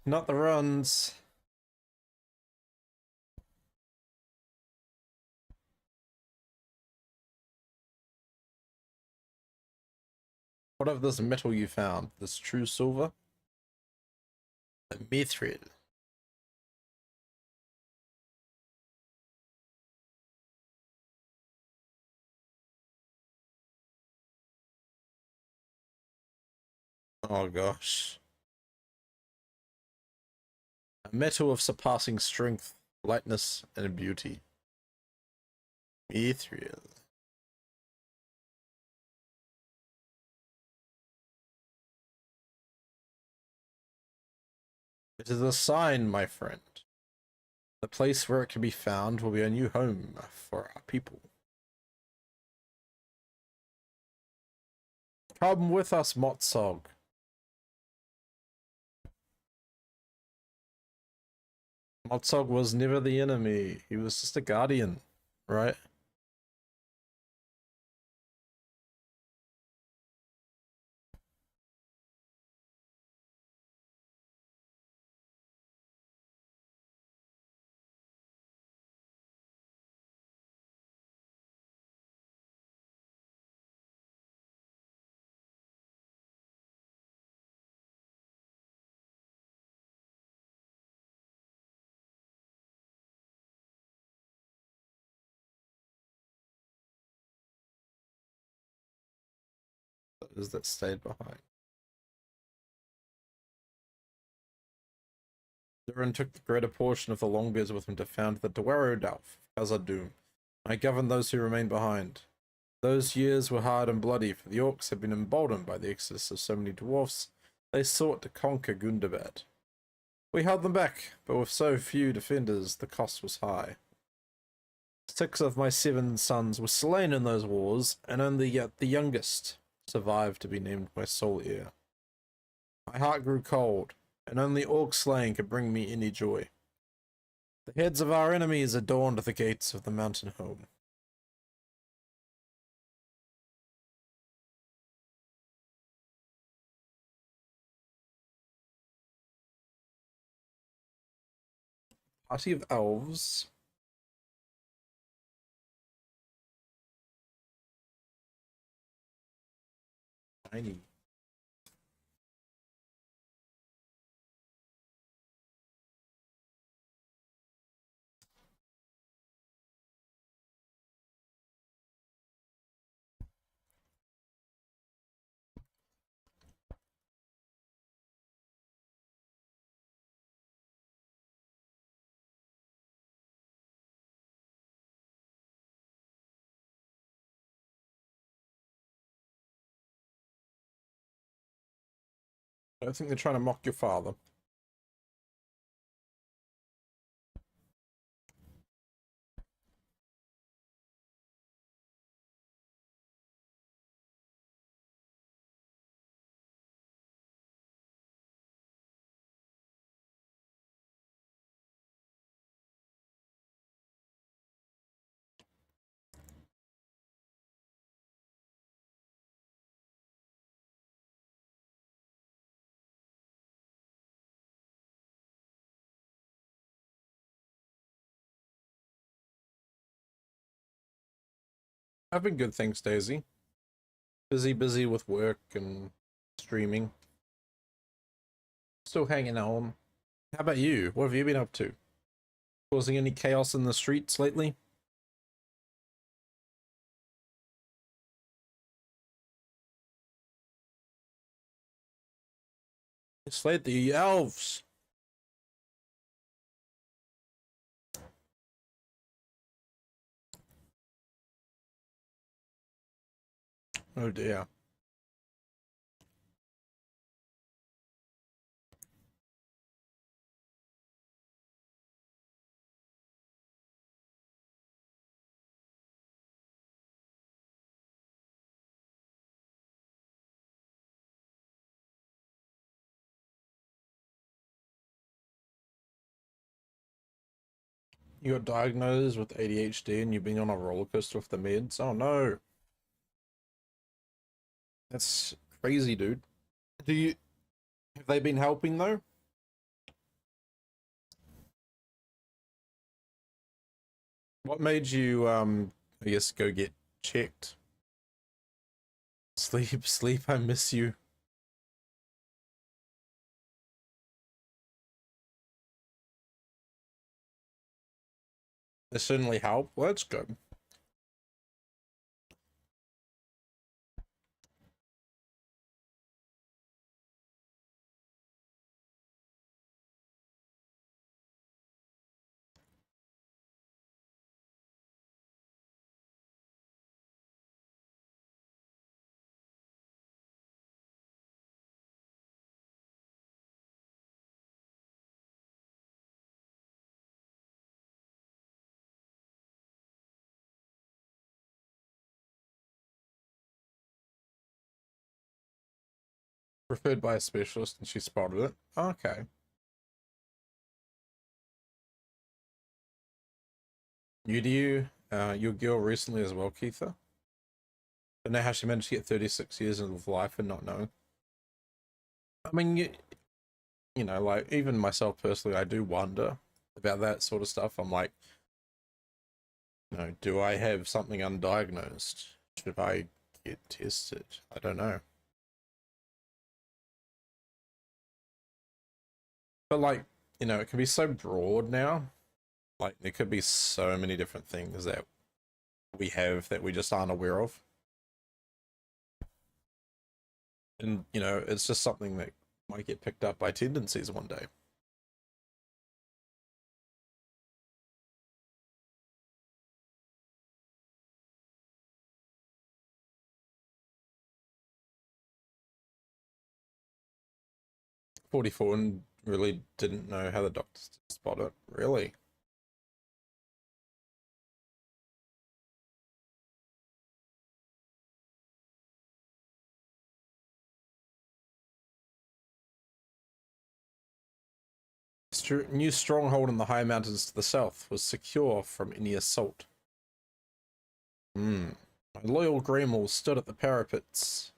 Not the runs. What of this metal you found? This true silver? Mithril. Oh gosh. A metal of surpassing strength, lightness, and beauty. Mithril. It is a sign, my friend. The place where it can be found will be a new home for our people. Come with us, Motsog. Motsog was never the enemy. He was just a guardian, right? Those that stayed behind. Durin took the greater portion of the Longbeards with him to found the Dwaro Dalf, Khazad-dûm. I governed those who remained behind. Those years were hard and bloody, for the Orcs had been emboldened by the exodus of so many dwarfs. They sought to conquer Gundabad. We held them back, but with so few defenders, the cost was high. 6 of my 7 sons were slain in those wars, and only yet the youngest survived to be named my sole heir. My heart grew cold, and only orc slaying could bring me any joy. The heads of our enemies adorned the gates of the mountain home. Party of elves. Tiny. I don't think they're trying to mock your father. I've been good, thanks, Daisy. Busy with work and streaming. Still hanging on. How about you? What have you been up to? Causing any chaos in the streets lately? Slayed the elves! Oh dear. You got diagnosed with ADHD and you've been on a roller coaster with the meds? Oh no. That's crazy, dude. Have they been helping though? What made you I guess go get checked? Sleep, I miss you. It certainly helped. Well, that's good. Referred by a specialist and she spotted it. Okay. Your girl recently as well, Keitha? Don't know how she managed to get 36 years of life and not knowing. I mean, you know, like, even myself personally, I do wonder about that sort of stuff. I'm like, you know, do I have something undiagnosed? Should I get tested? I don't know. But, like, you know, it can be so broad now. Like, there could be so many different things that we have that we just aren't aware of. And, you know, it's just something that might get picked up by tendencies one day. "44 and really didn't know how the doctors spot it." Really? New stronghold in the high mountains to the south was secure from any assault. My loyal Greymoor stood at the parapets,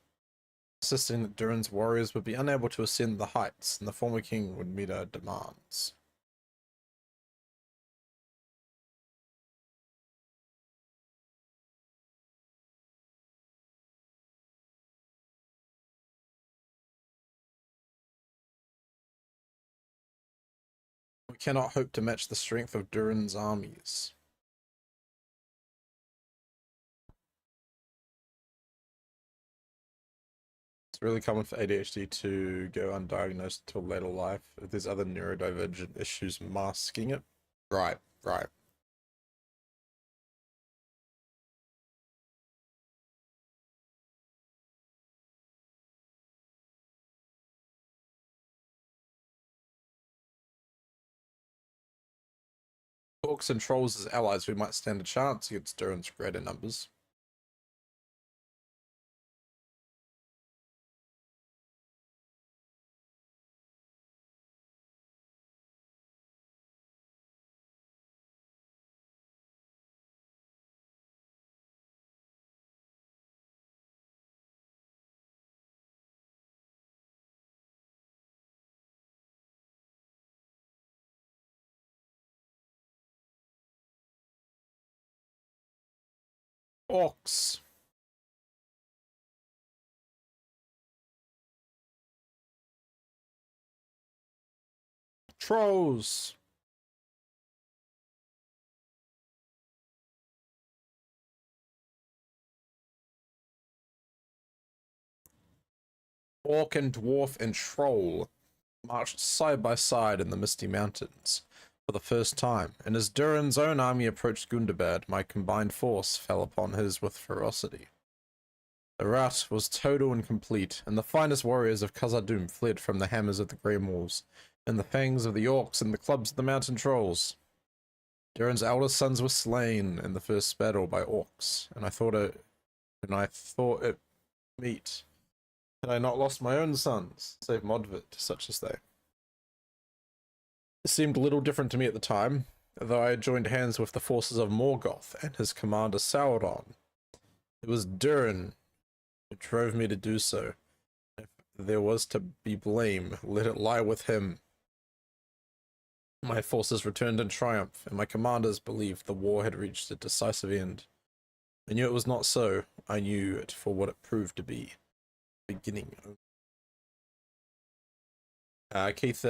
insisting that Durin's warriors would be unable to ascend the heights, and the former king would meet our demands. We cannot hope to match the strength of Durin's armies. It's really common for ADHD to go undiagnosed until later life if there's other neurodivergent issues masking it. Right, right. Orcs and trolls as allies, we might stand a chance against Durin's greater numbers. Orcs. Trolls. Orc and dwarf and troll marched side by side in the misty mountains for the first time, and as Durin's own army approached Gundabad, my combined force fell upon his with ferocity. The rout was total and complete, and the finest warriors of Khazad-dûm fled from the hammers of the Greymoors, and the fangs of the orcs and the clubs of the mountain trolls. Durin's eldest sons were slain in the first battle by orcs, and I thought it meet. Had I not lost my own sons, save Modvid, such as they? It seemed little different to me at the time, though I had joined hands with the forces of Morgoth and his commander Sauron. It was Durin who drove me to do so. If there was to be blame, let it lie with him. My forces returned in triumph, and my commanders believed the war had reached a decisive end. I knew it was not so. I knew it for what it proved to be. Beginning. Keith,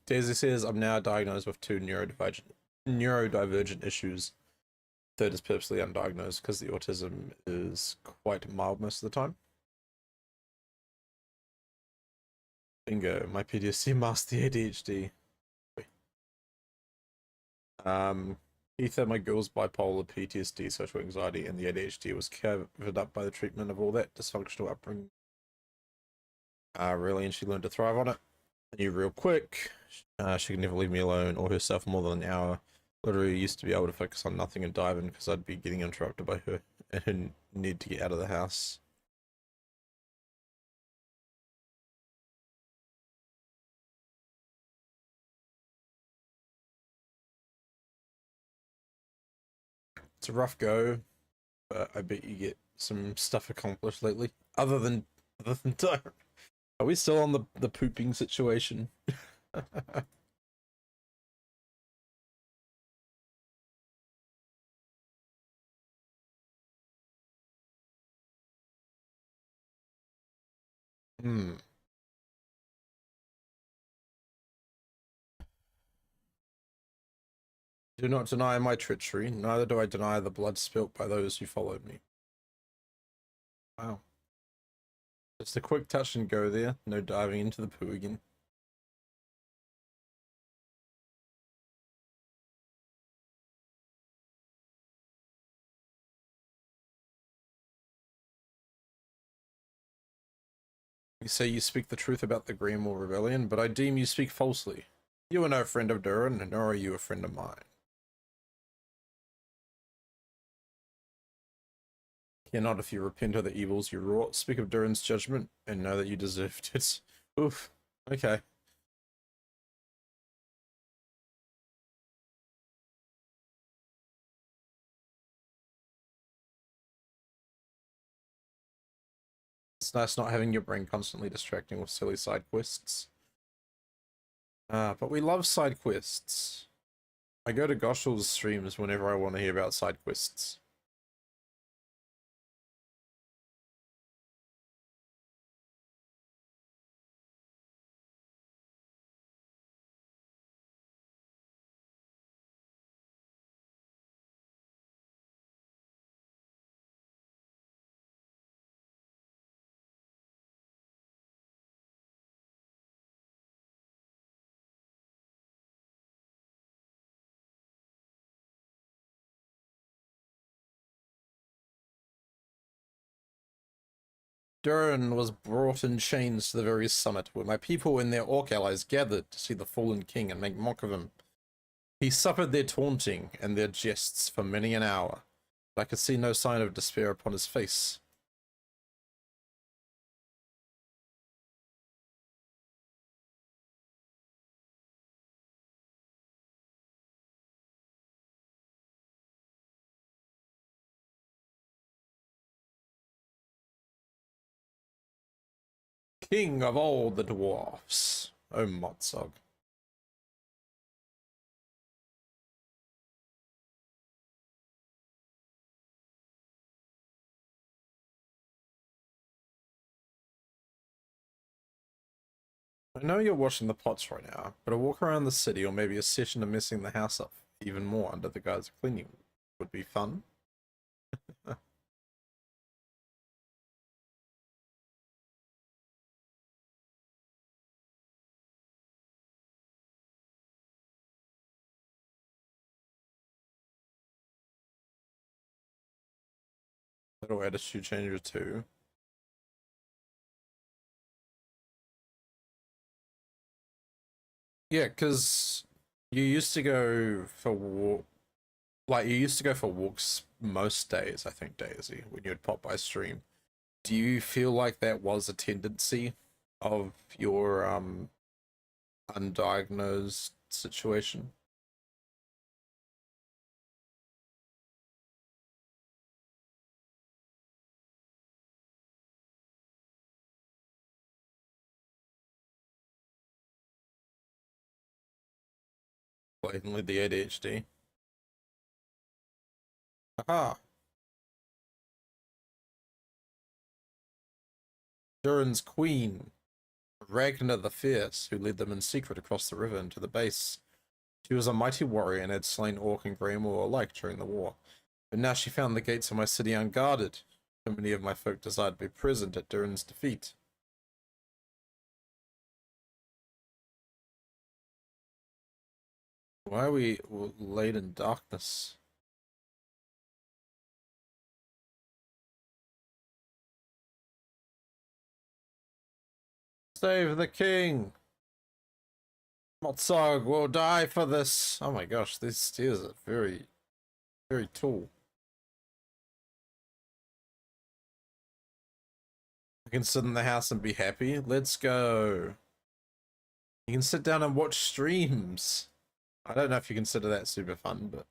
Daisy says, I'm now diagnosed with 2 neurodivergent neurodivergent issues. Third is purposely undiagnosed because the autism is quite mild most of the time. Bingo, my PTSD masked the ADHD. Ether, my girl's bipolar, PTSD, social anxiety, and the ADHD was covered up by the treatment of all that dysfunctional upbringing. Really, and she learned to thrive on it. I knew real quick. She could never leave me alone or herself more than an hour. Literally used to be able to focus on nothing and dive in because I'd be getting interrupted by her and her need to get out of the house. It's a rough go, but I bet you get some stuff accomplished lately. Other than time. Are we still on the pooping situation? Hmm. Do not deny my treachery, neither do I deny the blood spilt by those who followed me. Wow. Just a quick touch and go there, no diving into the poo again. You say you speak the truth about the Greenwall Rebellion, but I deem you speak falsely. You are no friend of Durin, nor are you a friend of mine. Care not if you repent of the evils you wrought, speak of Durin's judgment, and know that you deserved it. Oof. Okay. It's nice not having your brain constantly distracting with silly side quests. But we love side quests. I go to Goshel's streams whenever I want to hear about side quests. Durin was brought in chains to the very summit, where my people and their orc allies gathered to see the fallen king and make mock of him. He suffered their taunting and their jests for many an hour, but I could see no sign of despair upon his face. King of all the dwarfs, O Motsog. I know you're washing the pots right now, but a walk around the city or maybe a session of messing the house up even more under the guise of cleaning would be fun. Little attitude changer too. Yeah, because you used to go for you used to go for walks most days, I think, Daisy, when you'd pop by stream. Do you feel like that was a tendency of your undiagnosed situation? Blatantly the ADHD. Aha! Durin's queen, Ragnar the Fierce, who led them in secret across the river into the base. She was a mighty warrior and had slain Orc and Greymoor alike during the war. But now she found the gates of my city unguarded. So many of my folk desired to be present at Durin's defeat. Why are we laid in darkness? Save the king! Motsog will die for this! Oh my gosh, these stairs are very, very tall. I can sit in the house and be happy. Let's go. You can sit down and watch streams. I don't know if you consider that super fun, but...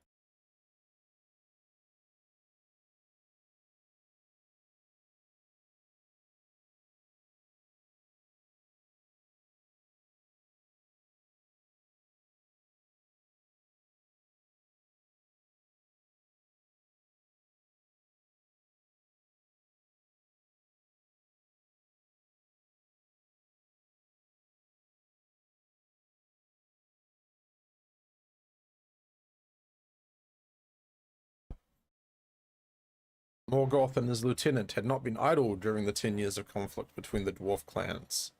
Morgoth and his lieutenant had not been idle during the 10 years of conflict between the dwarf clans.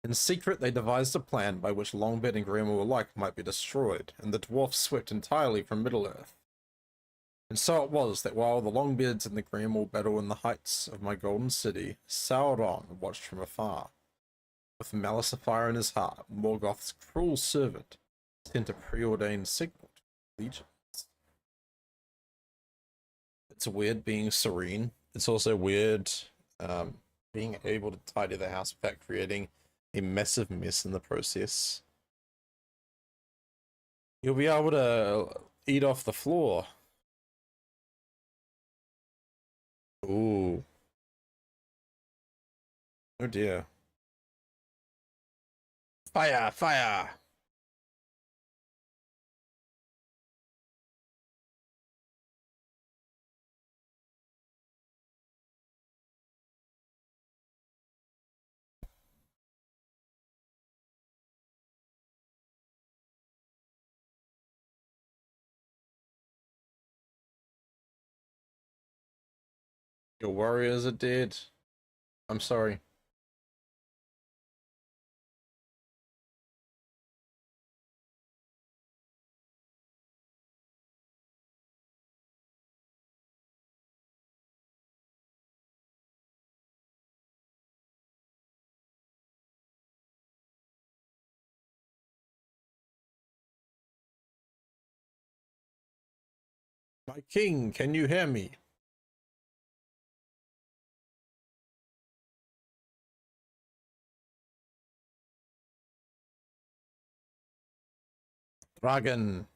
In secret, they devised a plan by which Longbeard and Greymoor alike might be destroyed, and the dwarfs swept entirely from Middle-earth. And so it was that while the Longbeards and the Greymoor battled in the heights of my golden city, Sauron watched from afar. With malice afire in his heart, Morgoth's cruel servant sent a preordained signal to the legions. It's weird being serene. It's also weird being able to tidy the house without creating a massive mess in the process. You'll be able to eat off the floor. Ooh. Oh dear. Fire! Fire! Your warriors are dead. I'm sorry. My king, can you hear me? Dragon.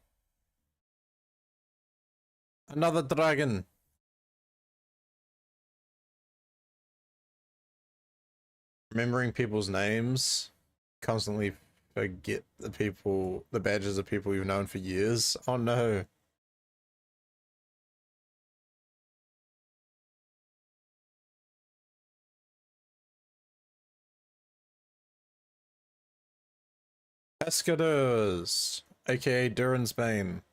Another dragon. Remembering people's names. Constantly forget the badges of people you've known for years. Oh no. Pescadors, aka Durin's Bane.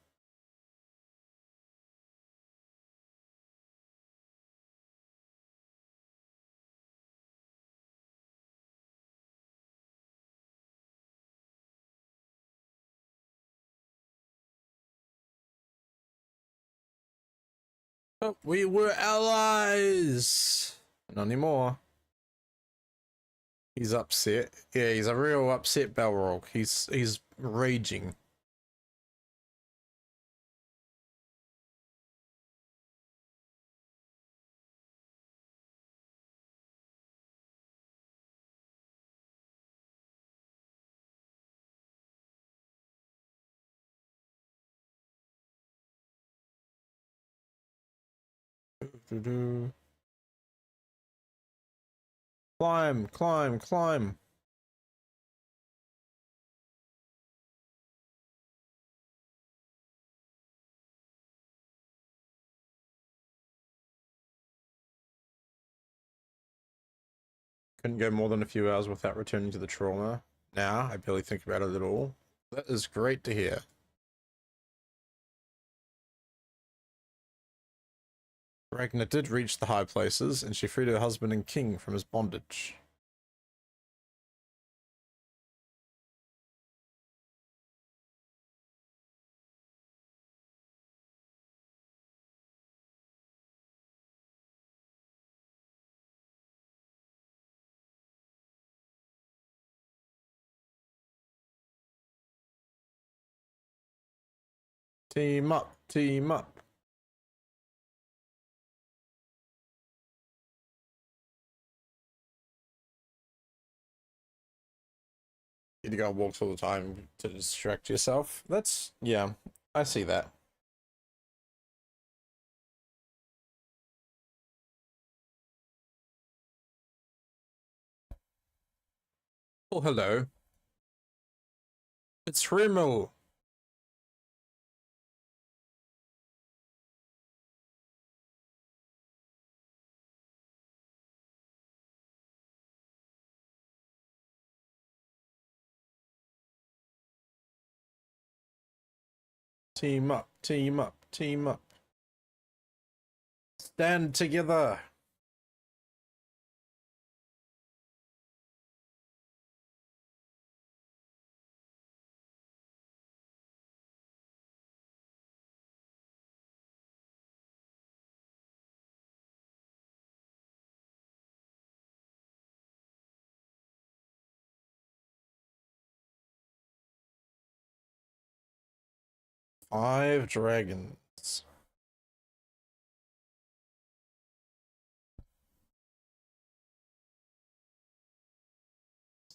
Oh, we were allies! Not anymore. He's upset. Yeah, he's a real upset Balrog. He's raging. Climb, climb, climb. Couldn't go more than a few hours without returning to the trauma. Now, I barely think about it at all. That is great to hear. Ragnar did reach the high places, and she freed her husband and king from his bondage. Team up, team up. You gotta walk all the time to distract yourself. That's, yeah, I see that. Oh, hello. It's Rimmel. Team up, team up, team up. Stand together. Five dragons.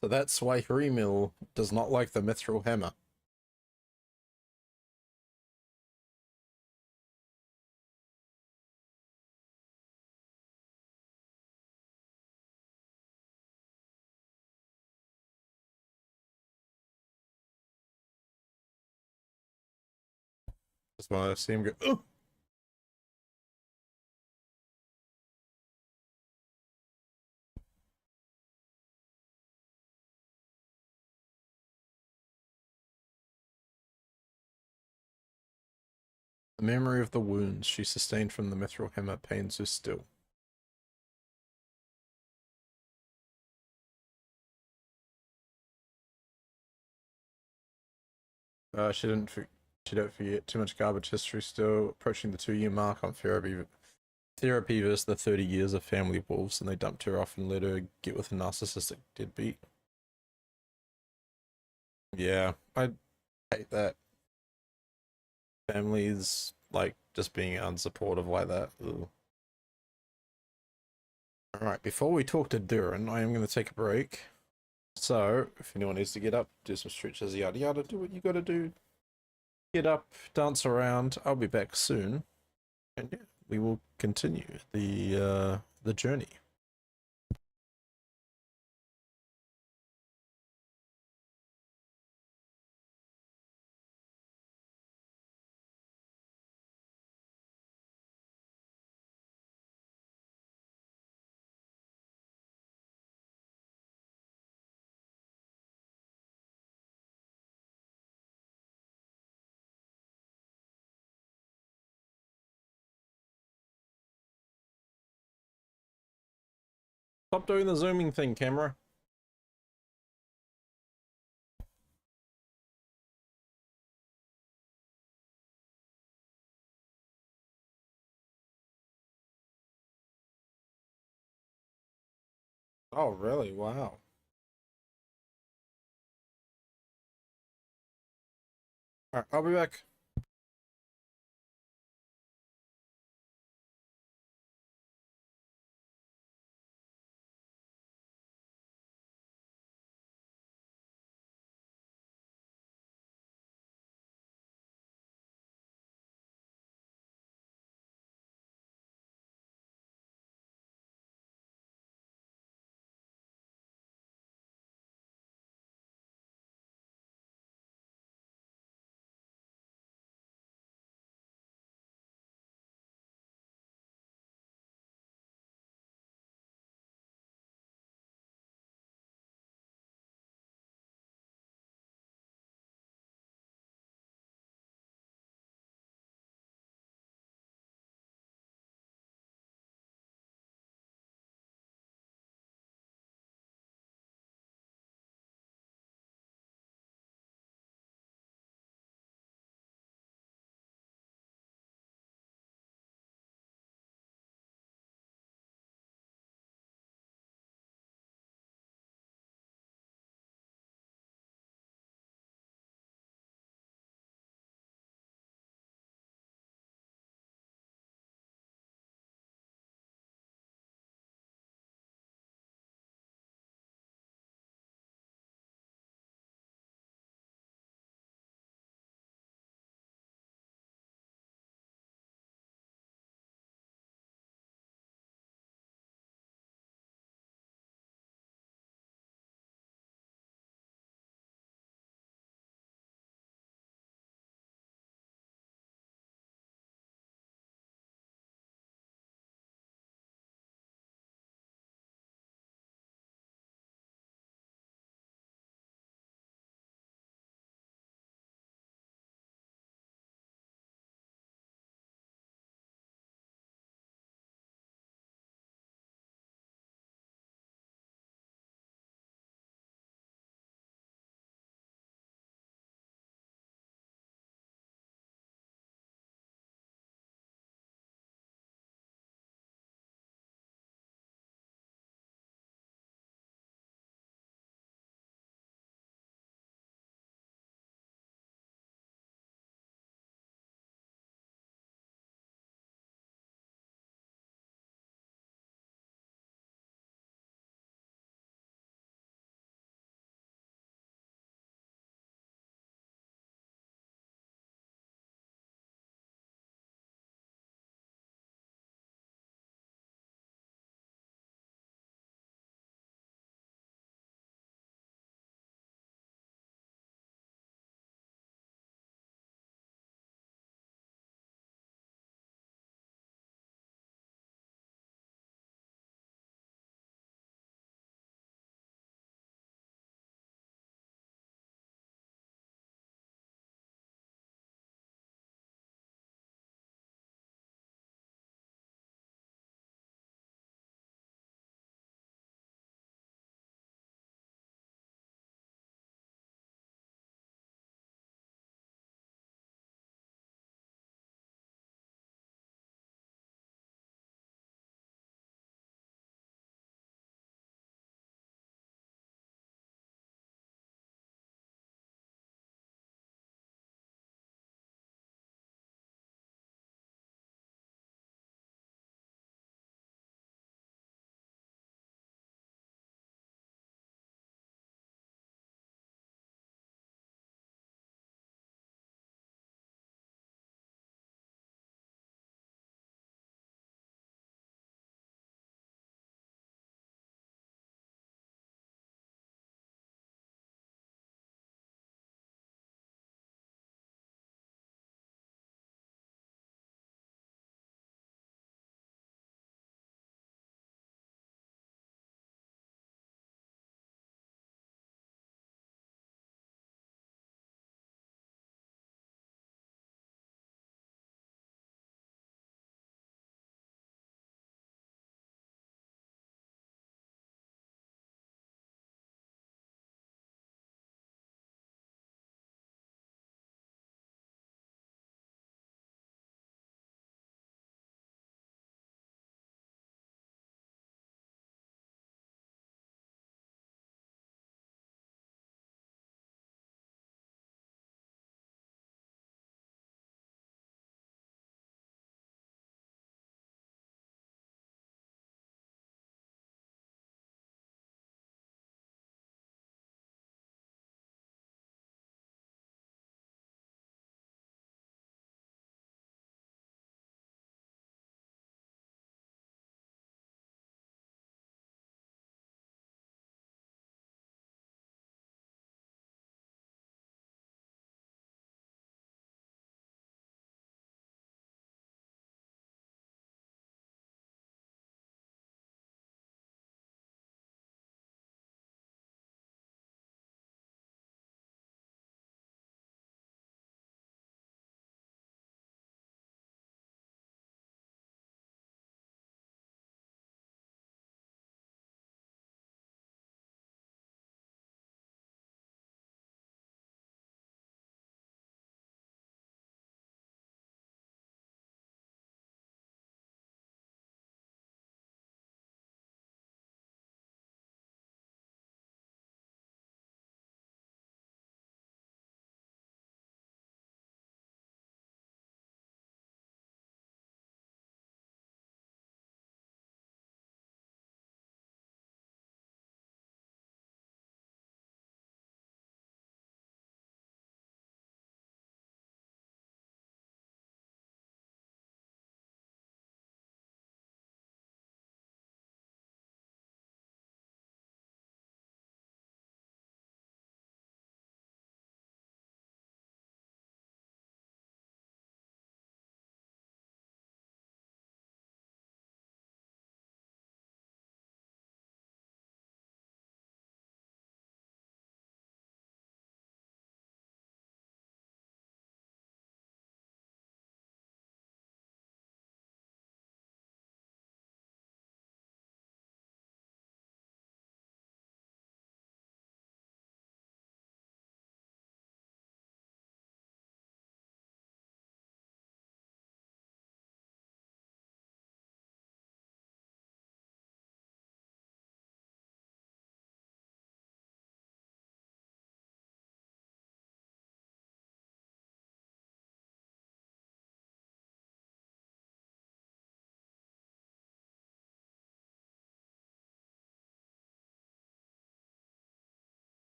So that's why Hrimil does not like the mithril hammer. Just want to see him go, oh! The memory of the wounds she sustained from the mithril hammer pains her still. She don't forget too much garbage history still. Approaching the 2-year mark on therapy versus the 30 years of family wolves, and they dumped her off and let her get with a narcissistic deadbeat. Yeah, I hate that. Families, like, just being unsupportive like that. Alright, before we talk to Durin, I am going to take a break. So, if anyone needs to get up, do some stretches, yada yada, do what you gotta do. Get up, dance around. I'll be back soon. And yeah, we will continue the journey. Stop doing the zooming thing, camera. Oh, really? Wow. Alright, I'll be back.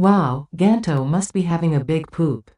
Wow, Ganto must be having a big poop.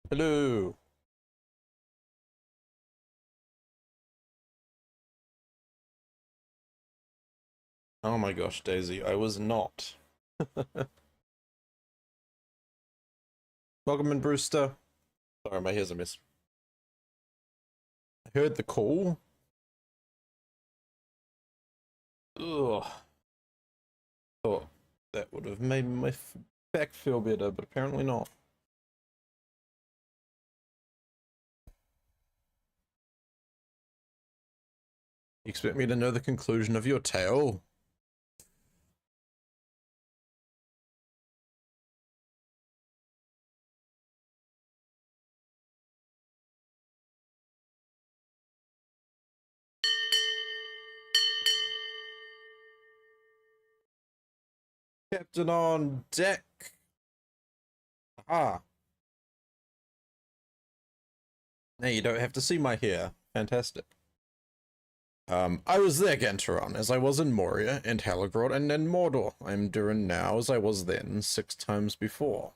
Hello. Oh my gosh, Daisy, I was not. Welcome in, Brewster. Sorry, my hair's a mess. I heard the call. Ugh. Thought that would have made my back feel better, but apparently not. You expect me to know the conclusion of your tale? Captain on deck. Ah. Now you don't have to see my hair. Fantastic. I was there, Gantoran, as I was in Moria, and Halagrod, and in Mordor. I am Durin now, as I was then, 6 times before.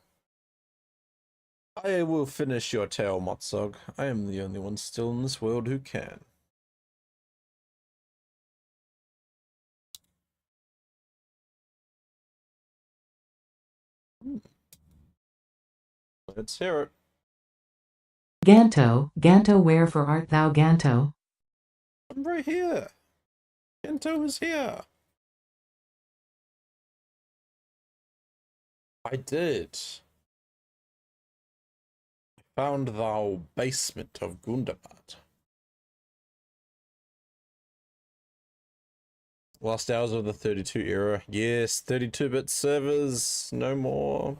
I will finish your tale, Motsog. I am the only one still in this world who can. Let's hear it.
Ganto, Ganto, wherefore art thou, Ganto?
I'm right here. Ganto is here. I did. I found thou basement of Gundabad. Last hours of the 32 era. Yes, 32-bit servers. No more.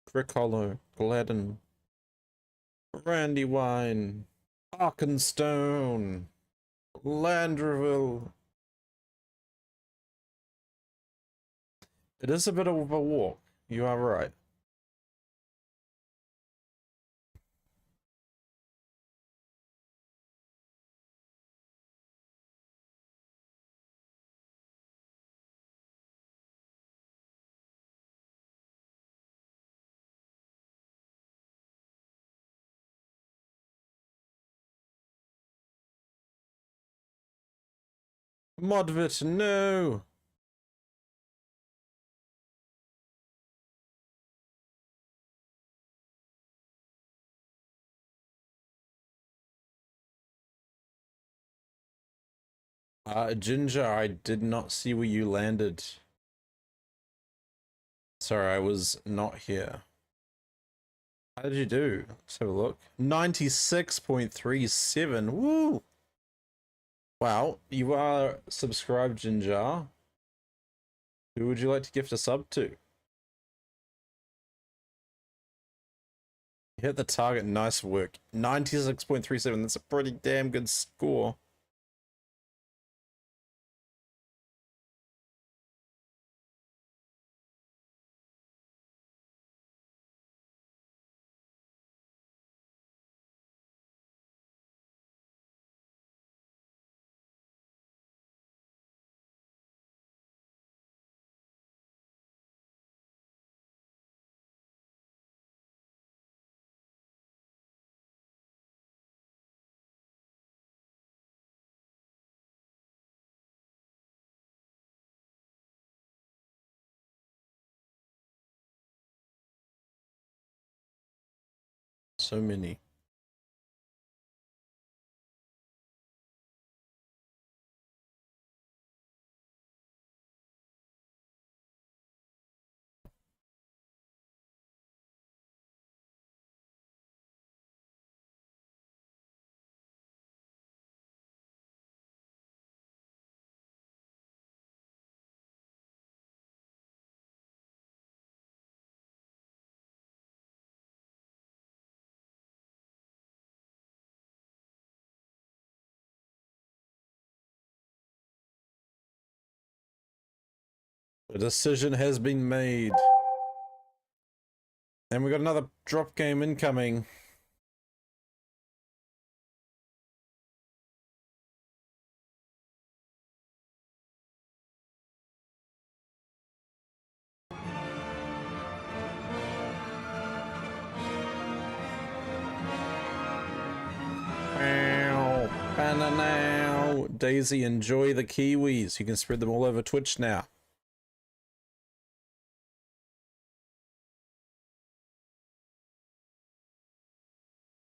Crick Hollow, Gladden, Brandywine, Arkenstone, Landreville. It is a bit of a walk. You are right. Modvit, no! Ginger, I did not see where you landed. Sorry, I was not here. How did you do? Let's have a look. 96.37. Woo! Wow, you are subscribed, Ginger. Who would you like to gift a sub to? You hit the target. Nice work. 96.37. That's a pretty damn good score. So many. A decision has been made. And we got another drop game incoming. Now, Daisy, enjoy the kiwis. You can spread them all over Twitch now.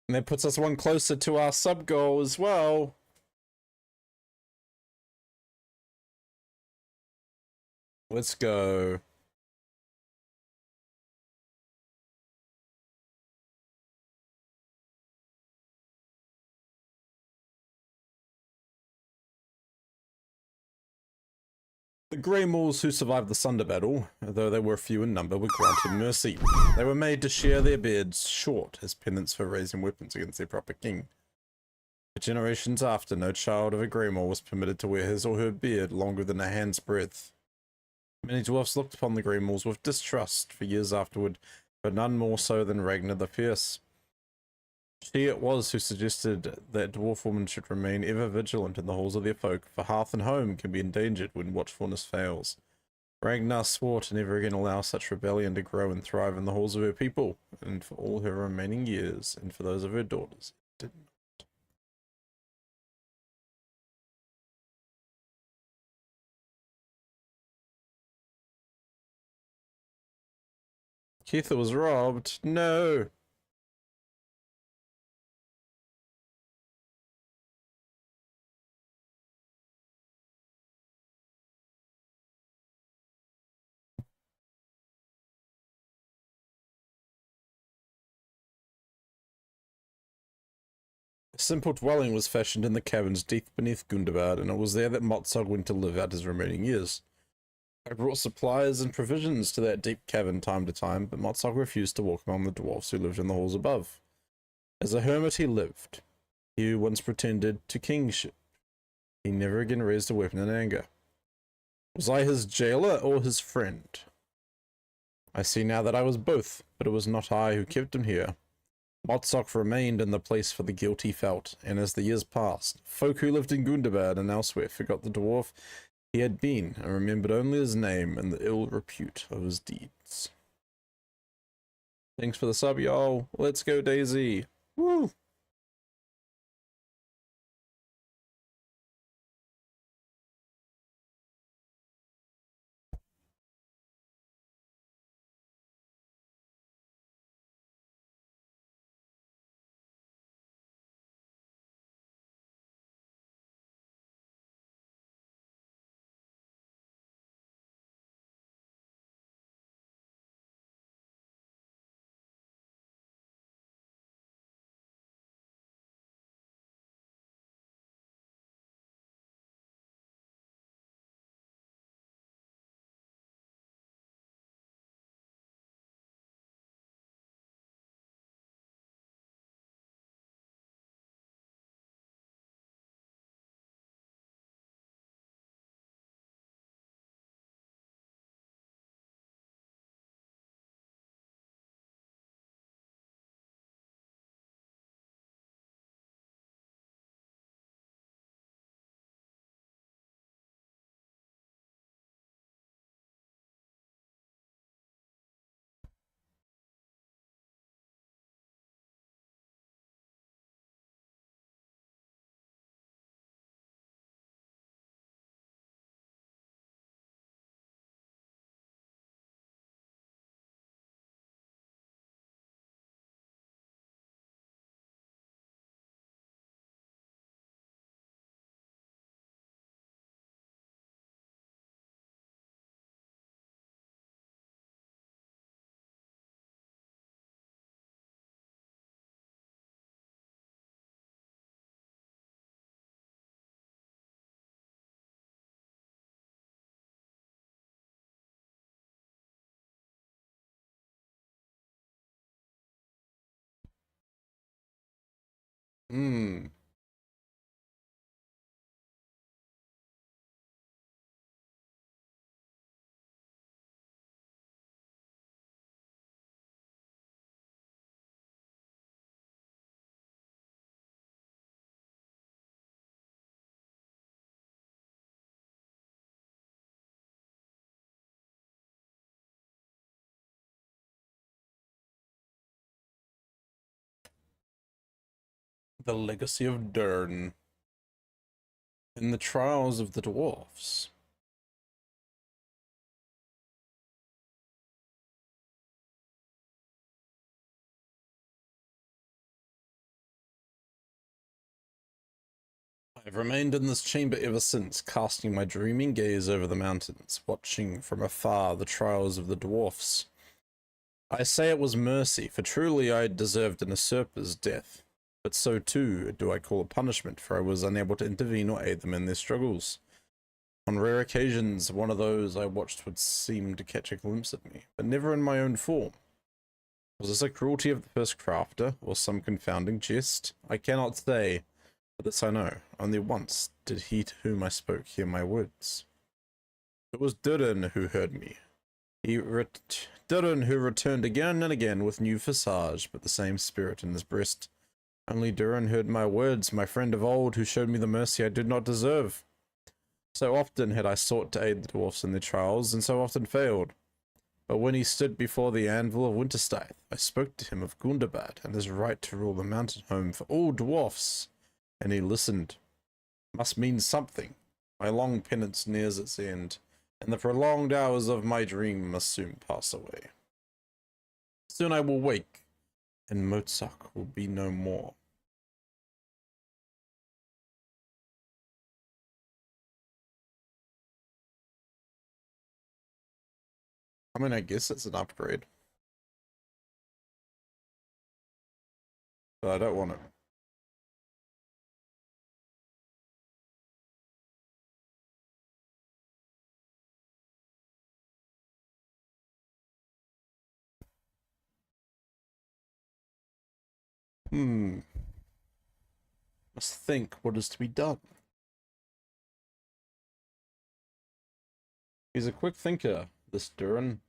And that puts us one closer to our sub goal as well. Let's go. The Grey Mauls who survived the Sunder battle, though they were few in number, were granted mercy. They were made to shear their beards short as penance for raising weapons against their proper king. For generations after, no child of a Grey Maul was permitted to wear his or her beard longer than a hand's breadth. Many dwarfs looked upon the Grey Mauls with distrust for years afterward, but none more so than Ragnar the Fierce. She it was who suggested that dwarf women should remain ever vigilant in the halls of their folk, for hearth and home can be endangered when watchfulness fails. Ragnar swore to never again allow such rebellion to grow and thrive in the halls of her people, and for all her remaining years, and for those of her daughters, it did not. Keitha was robbed. No! A simple dwelling was fashioned in the caverns deep beneath Gundabad, and it was there that Motsog went to live out his remaining years. I brought supplies and provisions to that deep cavern time to time, but Motsog refused to walk among the dwarfs who lived in the halls above. As a hermit he lived. He who once pretended to kingship. He never again raised a weapon in anger. Was I his jailer or his friend? I see now that I was both, but it was not I who kept him here. Motsok remained in the place for the guilt he felt, and as the years passed, folk who lived in Gundabad and elsewhere forgot the dwarf he had been, and remembered only his name and the ill repute of his deeds. Thanks for the sub, y'all. Let's go, Daisy. Woo! Hmm. The Legacy of Dern. In the trials of the dwarfs. I've remained in this chamber ever since, casting my dreaming gaze over the mountains, watching from afar the trials of the dwarfs. I say it was mercy, for truly I deserved an usurper's death, but so too do I call it punishment, for I was unable to intervene or aid them in their struggles. On rare occasions, one of those I watched would seem to catch a glimpse of me, but never in my own form. Was this a cruelty of the first crafter, or some confounding jest? I cannot say, but this I know, only once did he to whom I spoke hear my words. It was Durin who heard me. Durin who returned again and again with new visage, but the same spirit in his breast. Only Durin heard my words, my friend of old, who showed me the mercy I did not deserve. So often had I sought to aid the dwarfs in their trials, and so often failed. But when he stood before the anvil of Winterstith, I spoke to him of Gundabad and his right to rule the mountain home for all dwarfs, and he listened. Must mean something. My long penance nears its end, and the prolonged hours of my dream must soon pass away. Soon I will wake, and Mozart will be no more. I mean, I guess it's an upgrade. But I don't want it. Must think what is to be done. He's a quick thinker, this Durin.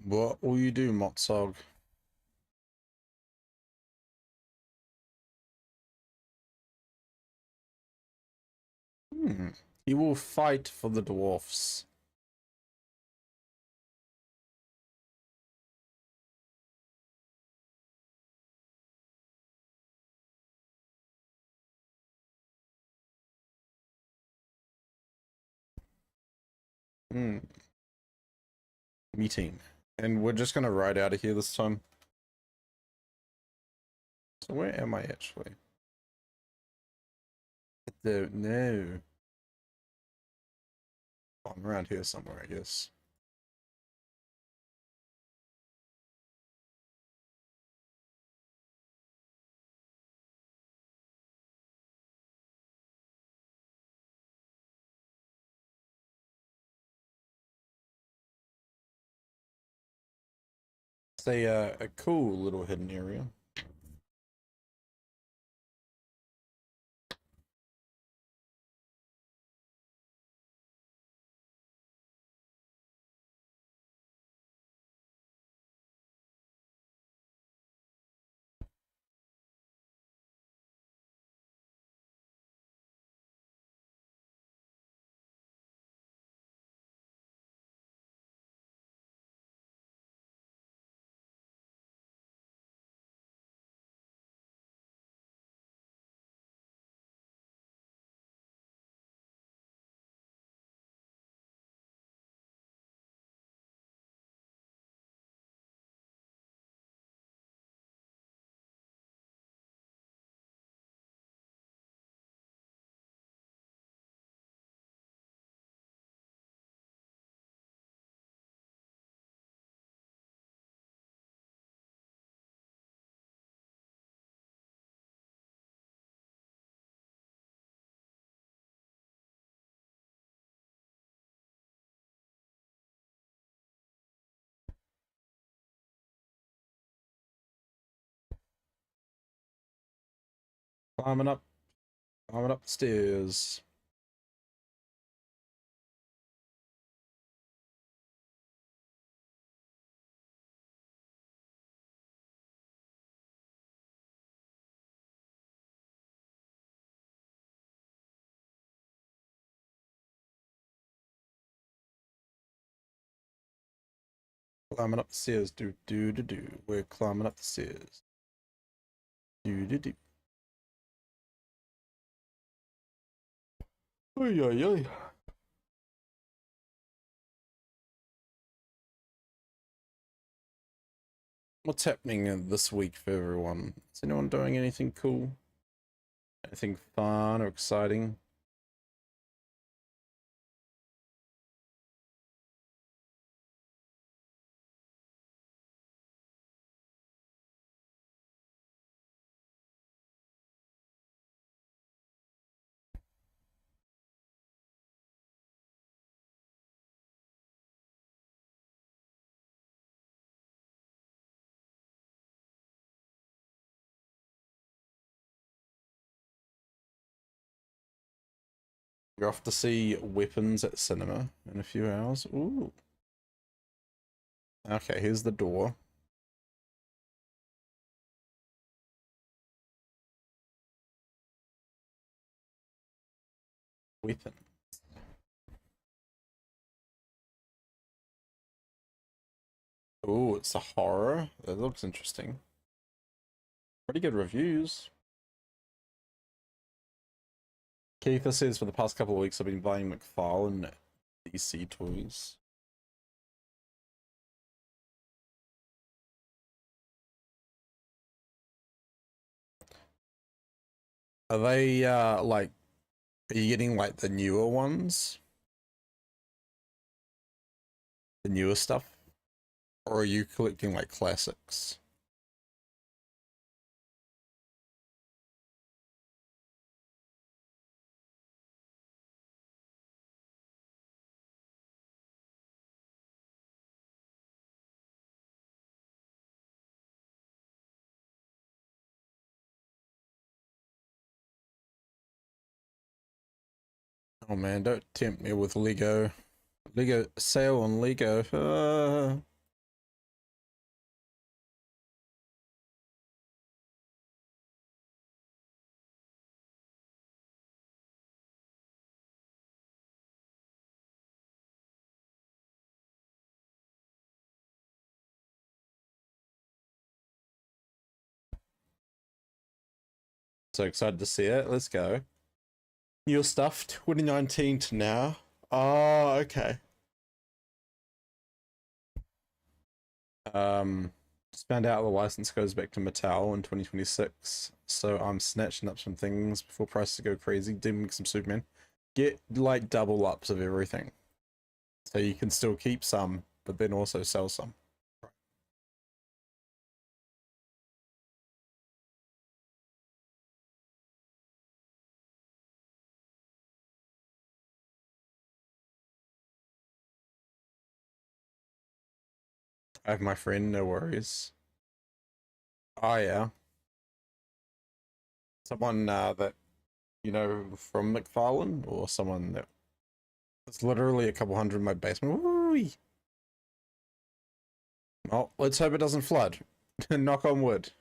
What will you do, Motsog? He will fight for the dwarfs. Meeting. And we're just gonna ride out of here this time. So where am I actually? I don't know. Oh, I'm around here somewhere, I guess. It's a cool little hidden area. Climbing up the stairs. Climbing up the stairs. Do do do do. We're climbing up the stairs. Do do do. Oy oy oy. What's happening this week for everyone? Is anyone doing anything cool? Anything fun or exciting? We're off to see Weapons at cinema in a few hours. Ooh. Okay, here's the door. Weapon. Ooh, it's a horror. That looks interesting. Pretty good reviews. Keitha says for the past couple of weeks I've been buying McFarlane DC toys. Are they like, are you getting like the newer ones? The newer stuff? Or are you collecting like classics? Oh man, don't tempt me with Lego. Lego sale on Lego. So excited to see it. Let's go. Your stuff 2019 to now. Oh, okay. Just found out the license goes back to Mattel in 2026. So I'm snatching up some things before prices go crazy. Doing some Superman. Get like double ups of everything. So you can still keep some, but then also sell some. I have my friend, no worries. Oh yeah. Someone that you know from McFarlane, or someone that it's literally a couple hundred in my basement. Woo-wee. Well, let's hope it doesn't flood. Knock on wood.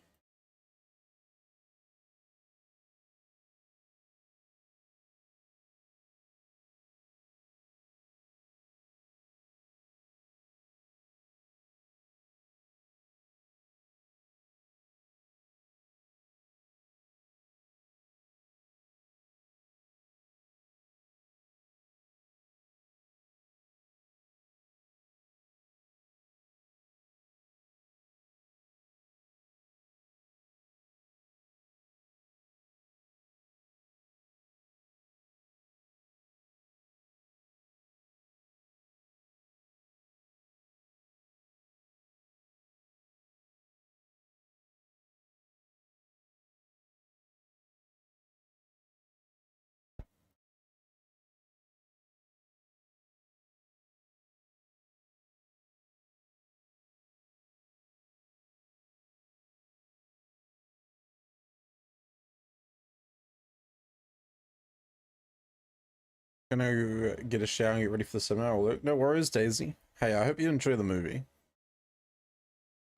Gonna get a shower and get ready for the cinema. Look, no worries, Daisy. Hey, I hope you enjoy the movie.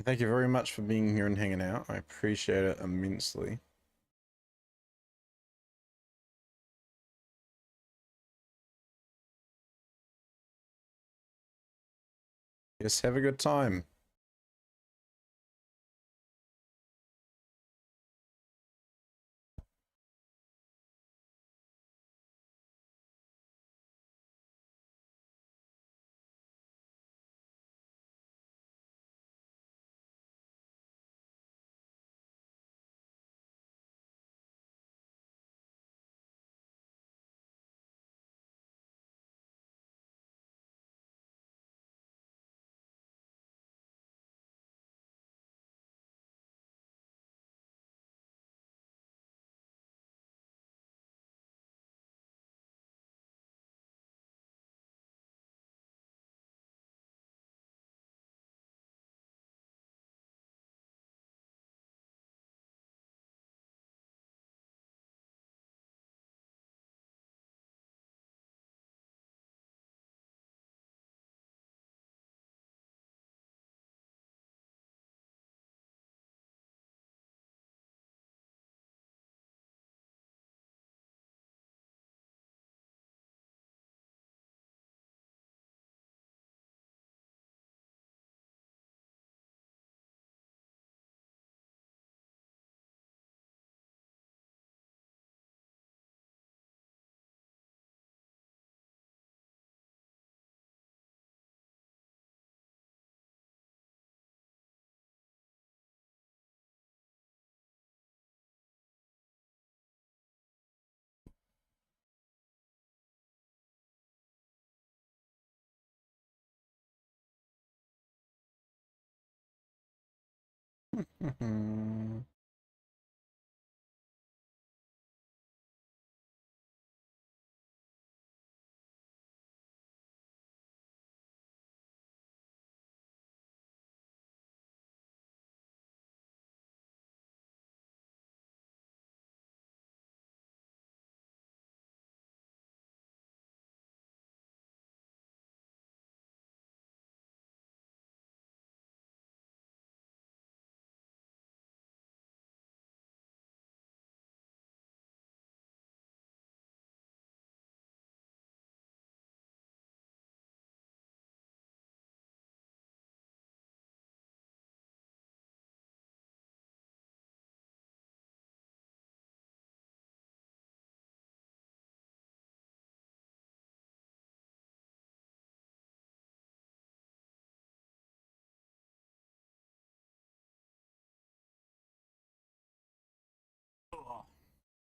Thank you very much for being here and hanging out. I appreciate it immensely. Yes, have a good time.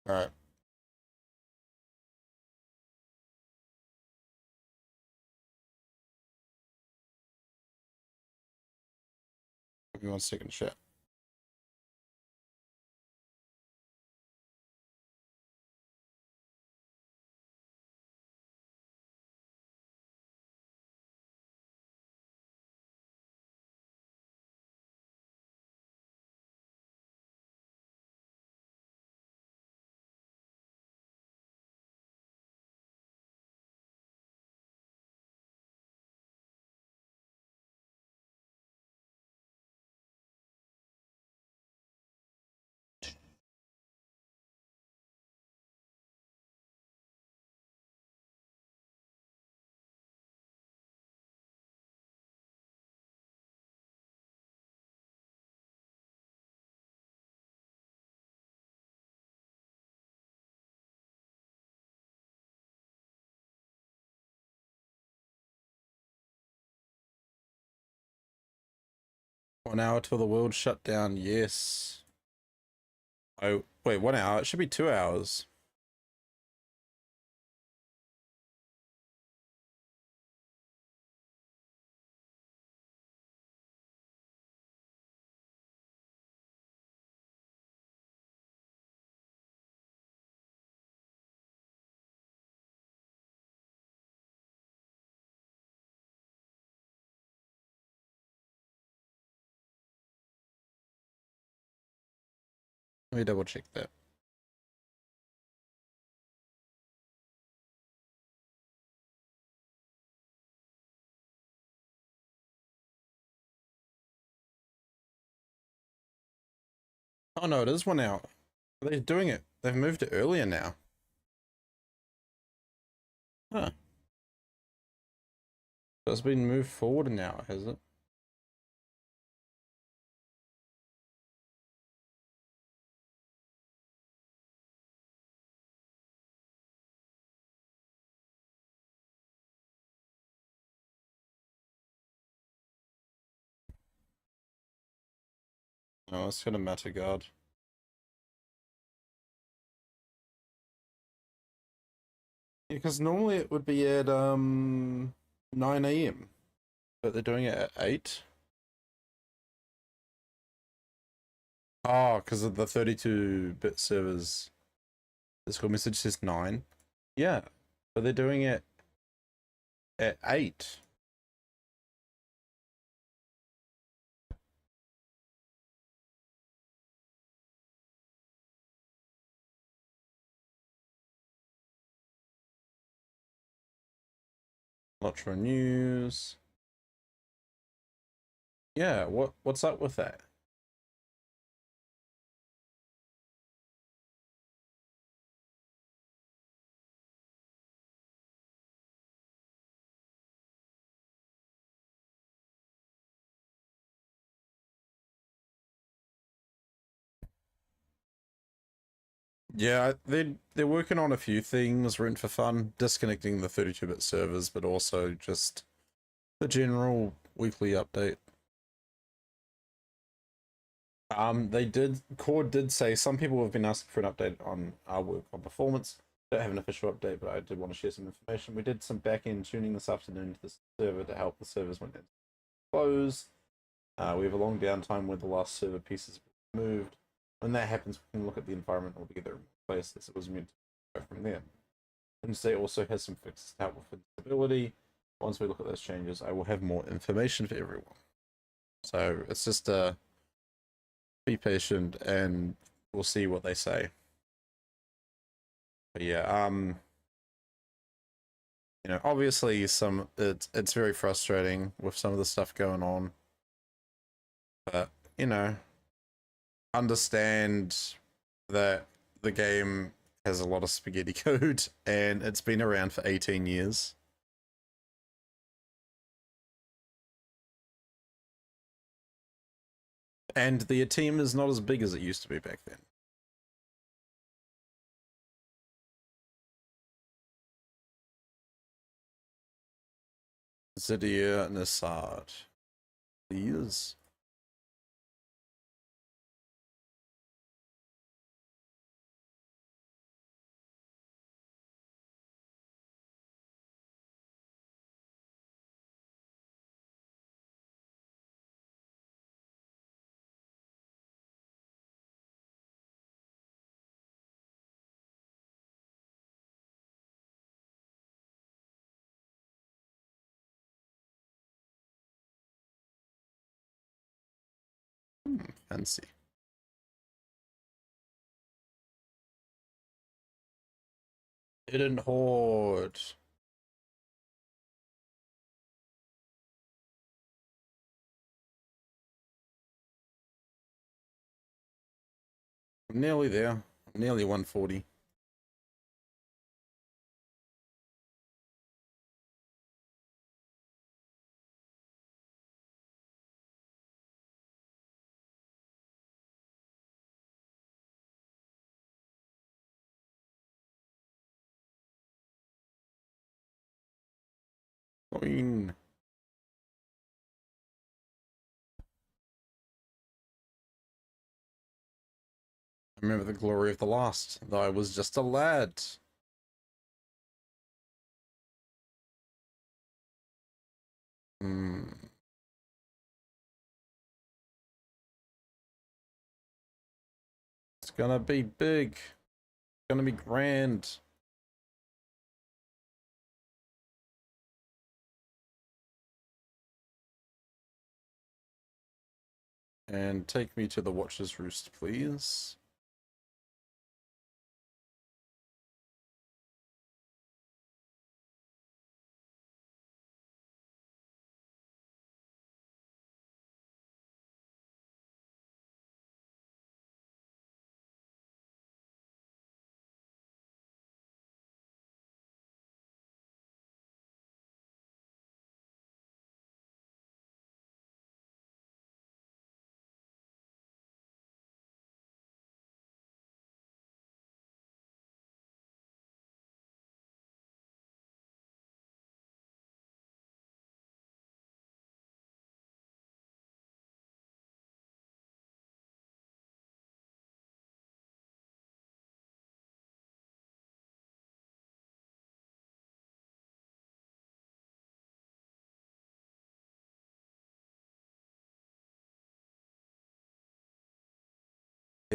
Alright. Give me 1 second, chat. One hour till the world shut down. Yes. Oh, wait, 1 hour? It should be 2 hours. Let me double check that. Oh no, it is 1 out. They're doing it. They've moved it earlier now. Huh. So it's been moved forward now, has it? No, it's gonna matter, God. Yeah, because normally it would be at 9 AM, but they're doing it at 8. Oh, because of the 32-bit servers. This call message says 9. Yeah, but they're doing it at 8. LOTRO news. Yeah, what's up with that? Yeah, they're working on a few things, Rent for Fun, disconnecting the 32-bit servers, but also just the general weekly update. Core did say some people have been asking for an update on our work on performance. Don't have an official update, but I did want to share some information. We did some back-end tuning this afternoon to the server to help the servers when they close. We have a long downtime where the last server pieces moved. When that happens, we can look at the environment altogether in place as it was meant to go from there. Wednesday also has some fixes to help with instability. Once we look at those changes, I will have more information for everyone. So it's just be patient and we'll see what they say. But yeah, you know, obviously it's very frustrating with some of the stuff going on. But, you know, understand that the game has a lot of spaghetti code and it's been around for 18 years. And the team is not as big as it used to be back then. Zidia Nassad. Please. Fancy. Hidden Horde. I'm nearly there. I'm nearly 140. Queen. I remember the glory of the lost, though I was just a lad. Hmm. It's gonna be big. It's gonna be grand. And take me to the Watcher's Roost, please.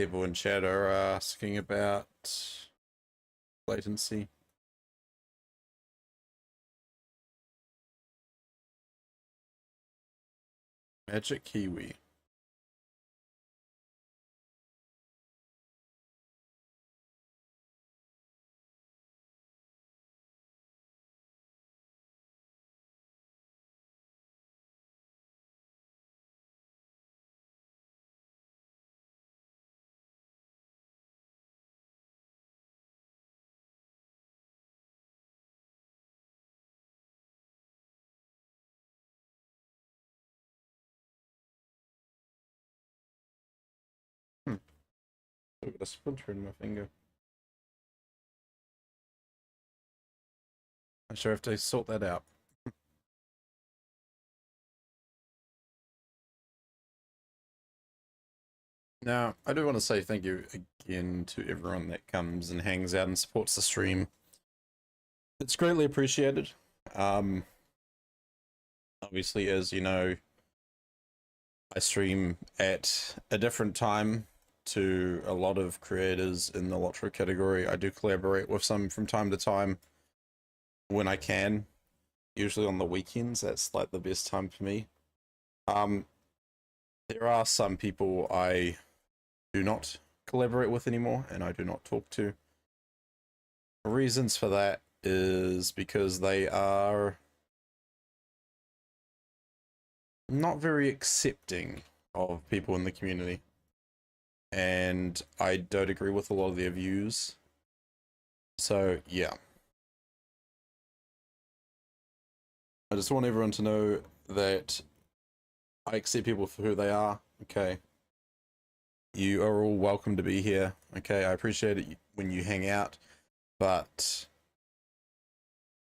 People in chat are asking about latency. Magic Kiwi. I've got a splinter in my finger. I sure have to sort that out. Now, I do want to say thank you again to everyone that comes and hangs out and supports the stream. It's greatly appreciated. Obviously, as you know, I stream at a different time to a lot of creators in the LOTRO category. I do collaborate with some from time to time when I can, usually on the weekends. That's like the best time for me. There are some people I do not collaborate with anymore and I do not talk to. Reasons for that is because they are not very accepting of people in the community, and I don't agree with a lot of their views. So yeah, I just want everyone to know that I accept people for who they are. Okay, you are all welcome to be here. Okay, I appreciate it when you hang out, but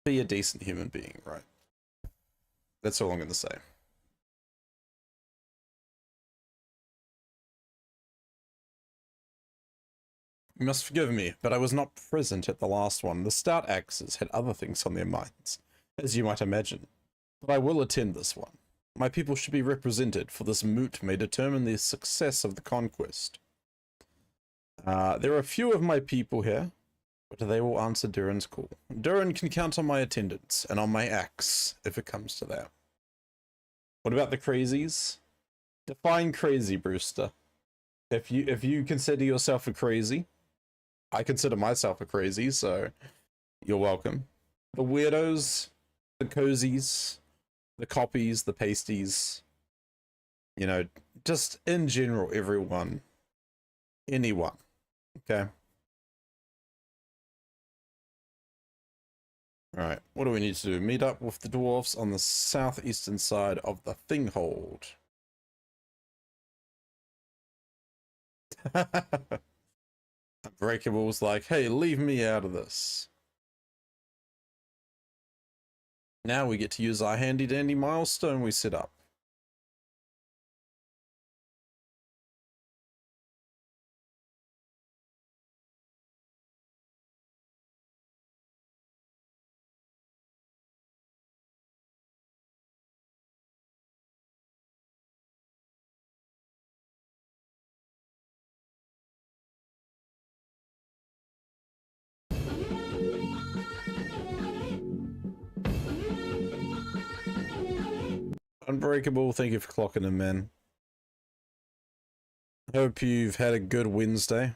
be a decent human being, right? That's all I'm going to say. You must forgive me, but I was not present at the last one. The stout axes had other things on their minds, as you might imagine. But I will attend this one. My people should be represented, for this moot may determine the success of the conquest. There are a few of my people here, but they will answer Durin's call. Durin can count on my attendance, and on my axe, if it comes to that. What about the crazies? Define crazy, Brewster. If you consider yourself a crazy, I consider myself a crazy, so you're welcome. The weirdos, the cozies, the copies, the pasties, you know, just in general, everyone, anyone, okay? Alright, what do we need to do? Meet up with the dwarfs on the southeastern side of the Thinghold. Unbreakable's like, hey, leave me out of this. Now we get to use our handy dandy milestone we set up. Unbreakable, thank you for clocking in, man. Hope you've had a good Wednesday.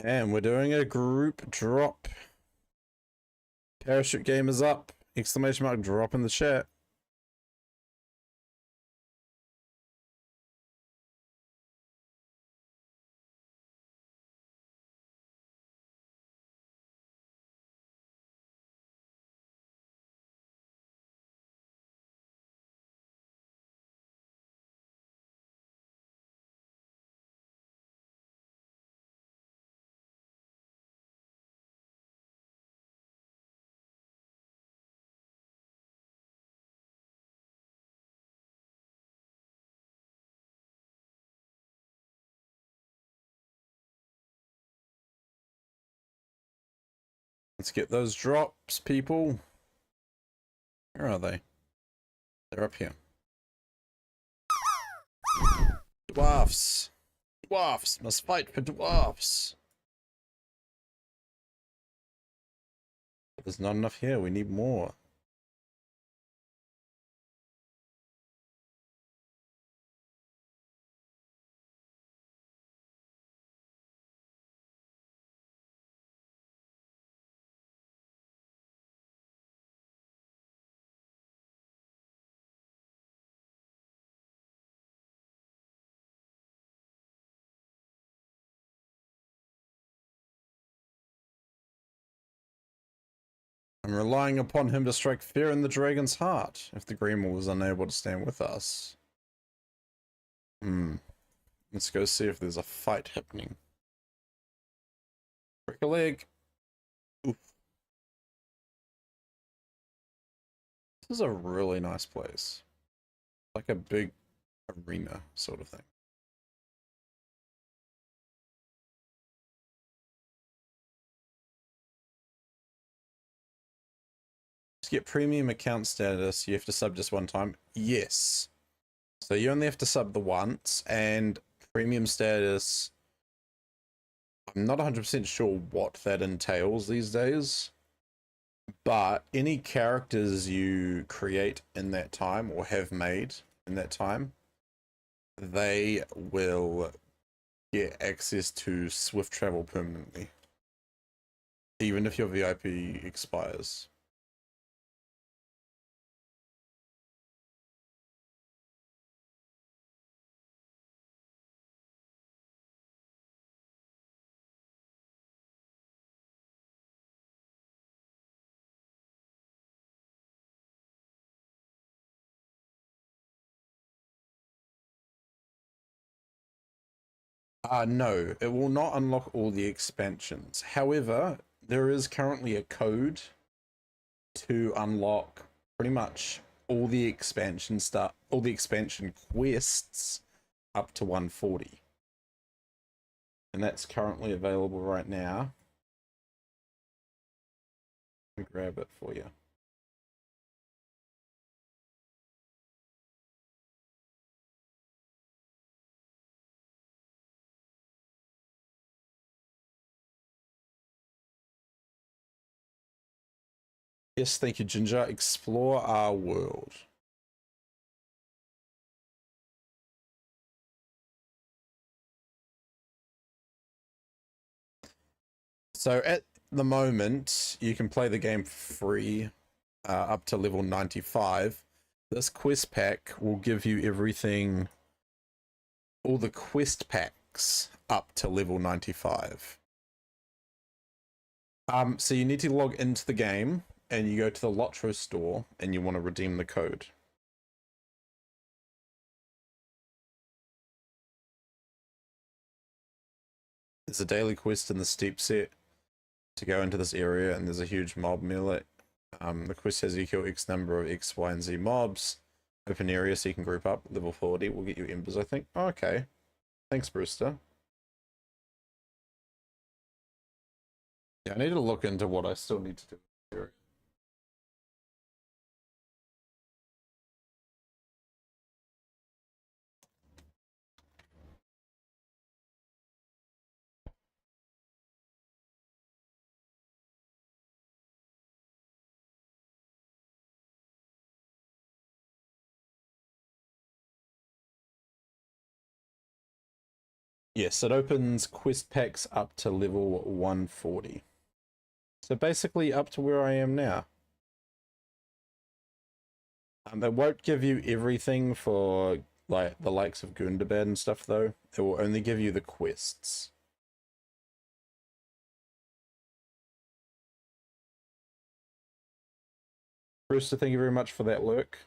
And we're doing a group drop. Parachute game is up. Exclamation mark drop in the chat. Let's get those drops, people. Where are they? They're up here. Dwarfs. Dwarfs must fight for dwarfs. There's not enough here. We need more. I'm relying upon him to strike fear in the dragon's heart, if the Greenwall was unable to stand with us. Let's go see if there's a fight happening. Break a leg. Oof. This is a really nice place. Like a big arena sort of thing. To get premium account status, you have to sub just one time. Yes. So you only have to sub the once, and premium status, I'm not 100% sure what that entails these days, but any characters you create in that time or have made in that time, they will get access to swift travel permanently, even if your VIP expires. No, it will not unlock all the expansions. However, there is currently a code to unlock pretty much all the expansion quests up to 140. And that's currently available right now. Let me grab it for you. Yes, thank you, Ginger. Explore our world. So at the moment, you can play the game for free up to level 95. This quest pack will give you everything, all the quest packs up to level 95. So you need to log into the game and you go to the LOTRO store and you want to redeem the code. There's a daily quest in the steep set to go into this area, and there's a huge mob melee. The quest has you kill X number of X, Y, and Z mobs. Open area so you can group up. Level 40 will get you embers, I think. Oh, okay. Thanks, Brewster. Yeah, I need to look into what I still need to do. Yes, it opens quest packs up to level 140. So basically up to where I am now. It won't give you everything for like the likes of Gundabad and stuff though. It will only give you the quests. Brewster, thank you very much for that lurk.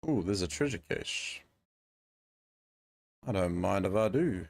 Ooh, there's a treasure cache. I don't mind if I do.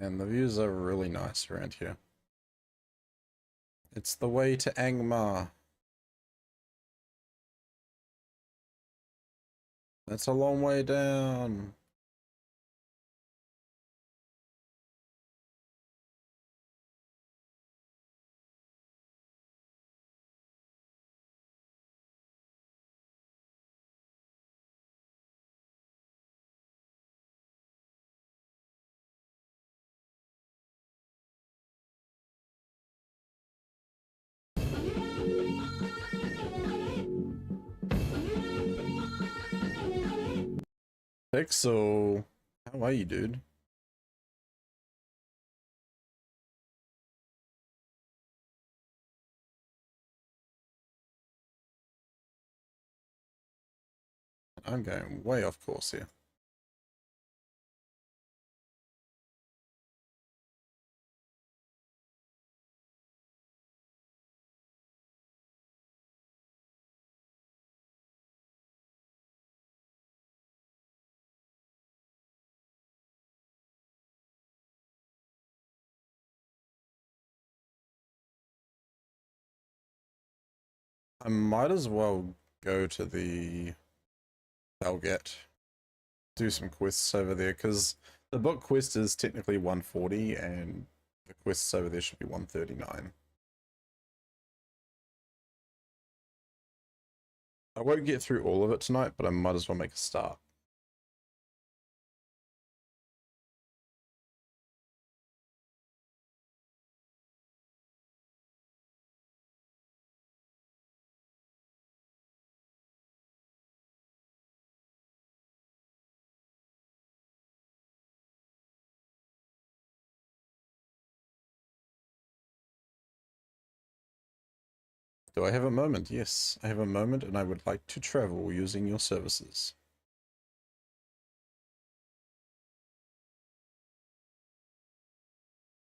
And the views are really nice around here. It's the way to Angmar. That's a long way down. Pixel, how are you, dude? I'm going way off course here. I might as well go to the Belget, do some quests over there, because the book quest is technically 140 and the quests over there should be 139. I won't get through all of it tonight, but I might as well make a start. Do I have a moment? Yes, I have a moment and I would like to travel using your services.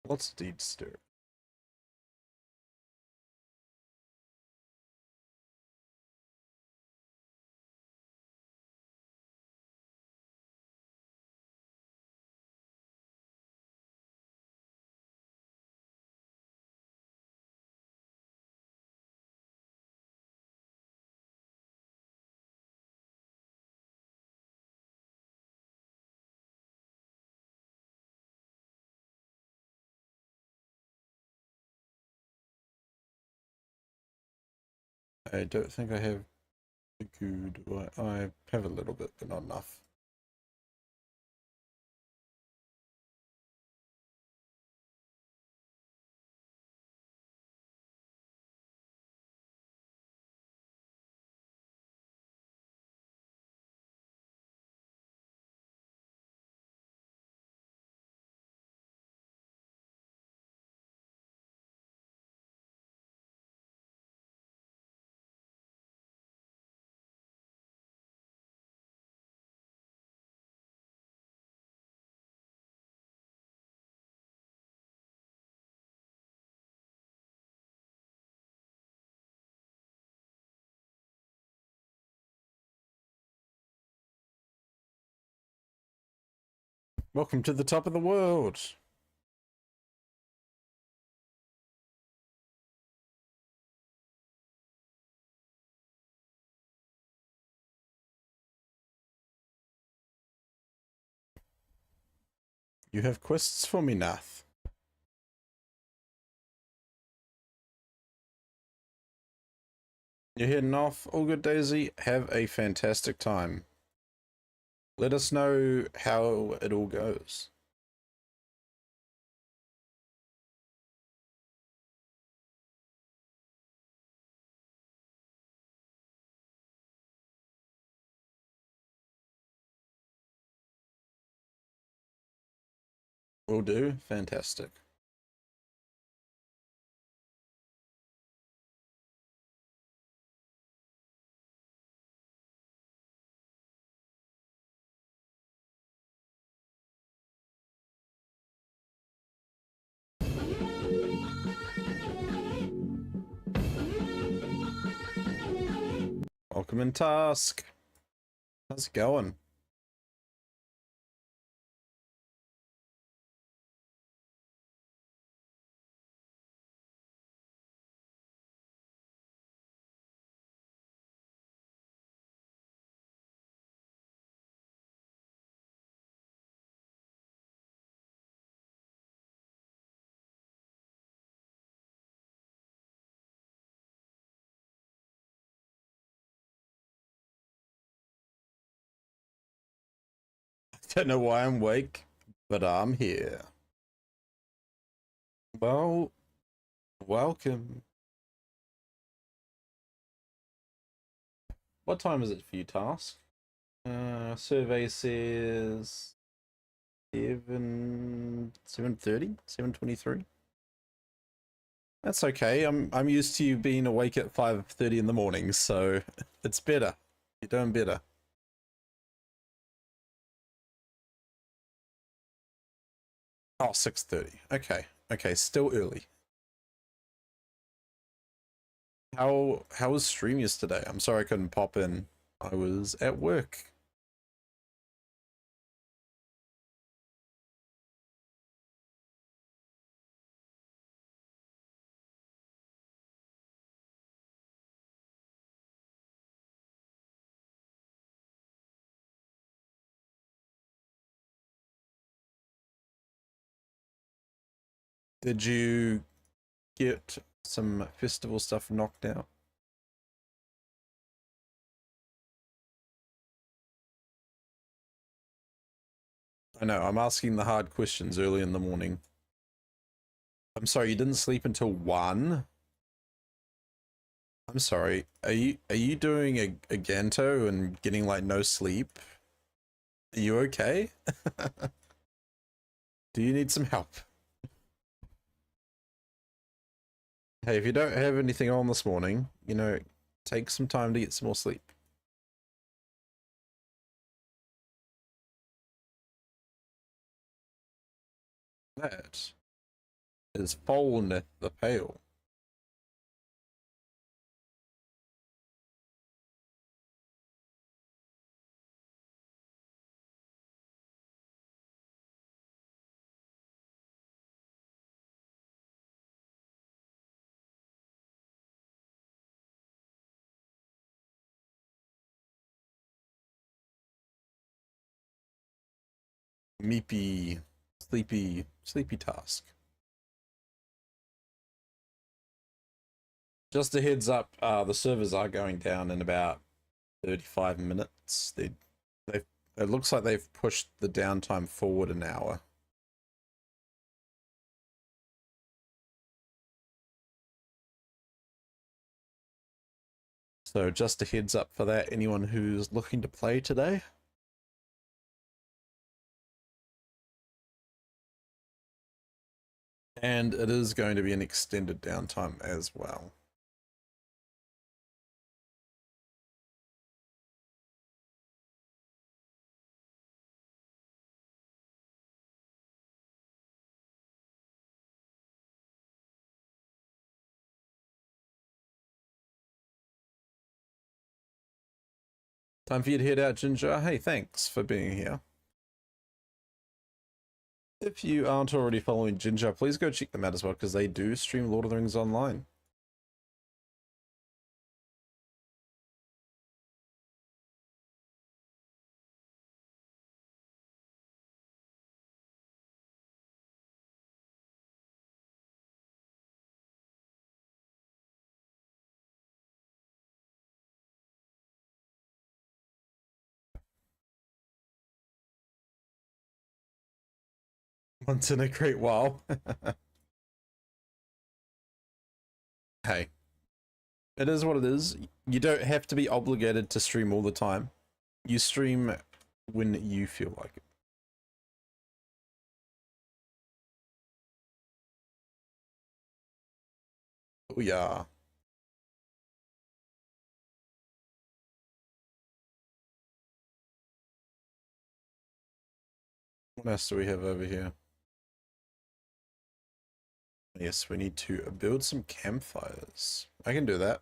Lots of deeds to do. I don't think I have the good. I have a little bit, but not enough. Welcome to the top of the world. You have quests for me, Nath. You're heading off. All good, Daisy. Have a fantastic time. Let us know how it all goes. Will do. Fantastic. Welcome in, Task. How's it going? Don't know why I'm awake, but I'm here. Well, welcome. What time is it for you, Task? Survey says 7:30, 7:23. That's okay. I'm used to you being awake at 5:30 in the morning, so it's better. You're doing better. Oh, 6:30. Okay. Okay, still early. How was stream yesterday? I'm sorry I couldn't pop in. I was at work. Did you get some festival stuff knocked out? I know, I'm asking the hard questions early in the morning. I'm sorry, you didn't sleep until 1? I'm sorry. Are you doing a Ganto and getting like no sleep? Are you okay? Do you need some help? Hey, if you don't have anything on this morning, you know, take some time to get some more sleep. That is Folneth the Pale. Meepy, sleepy Task. Just a heads up, the servers are going down in about 35 minutes. They've it looks like they've pushed the downtime forward an hour. So just a heads up for that, anyone who's looking to play today. And it is going to be an extended downtime as well. Time for you to head out, Ginger. Hey, thanks for being here. If you aren't already following Ginger, please go check them out as well, because they do stream Lord of the Rings online. Once in a great while. Hey, it is what it is. You don't have to be obligated to stream all the time. You stream when you feel like it. Oh yeah. What else do we have over here? Yes, we need to build some campfires. I can do that.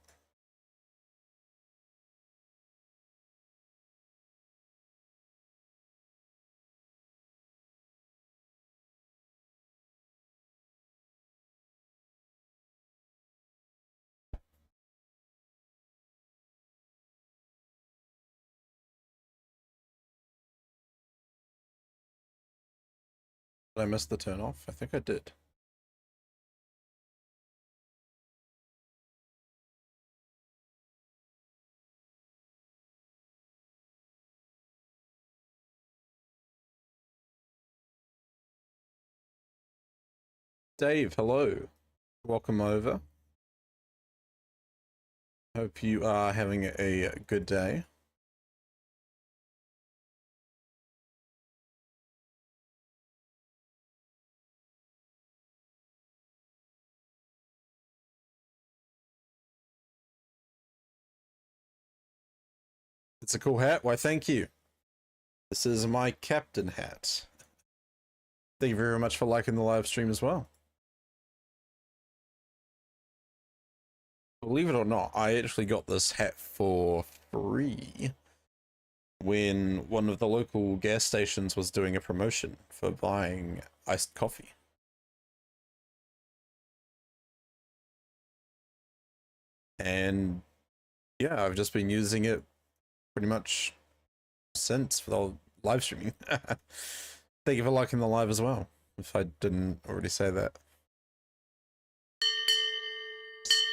Did I miss the turn off? I think I did. Dave, hello. Welcome over. Hope you are having a good day. It's a cool hat. Why, thank you. This is my captain hat. Thank you very much for liking the live stream as well. Believe it or not, I actually got this hat for free when one of the local gas stations was doing a promotion for buying iced coffee. And yeah, I've just been using it pretty much since for the live streaming. Thank you for liking the live as well, if I didn't already say that.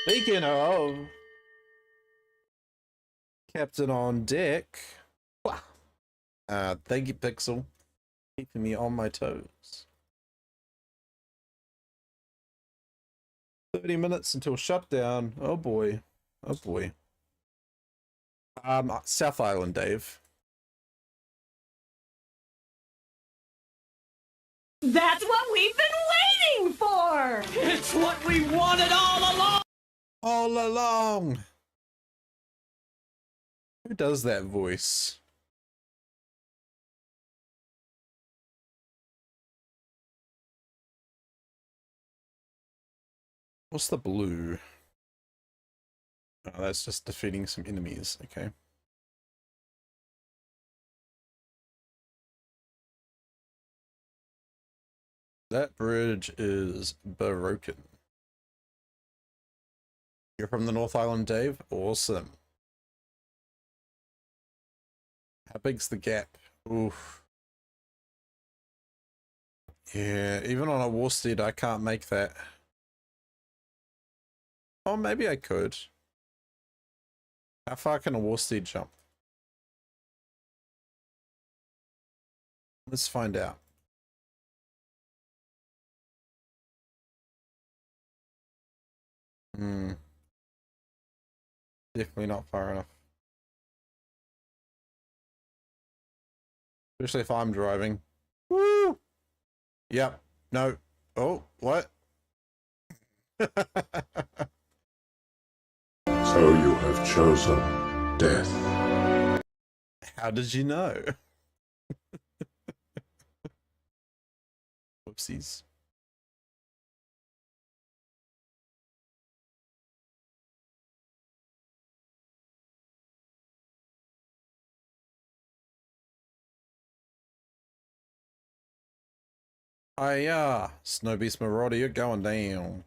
Speaking of Captain on deck, thank you, Pixel, keeping me on my toes. 30 minutes until shutdown. Oh boy. Oh boy. South Island, Dave.
That's what we've been waiting for! It's what we wanted all along!
All along. Who does that voice? What's the blue? Oh, that's just defeating some enemies. Okay. That bridge is broken. You're from the North Island, Dave? Awesome. How big's the gap? Oof. Yeah, even on a Warstead, I can't make that. Oh, maybe I could. How far can a Warstead jump? Let's find out. Definitely not far enough. Especially if I'm driving. Woo! Yep. No. Oh, what?
So you have chosen death.
How did you know? Whoopsies. Snow Beast Marauder, you're going down.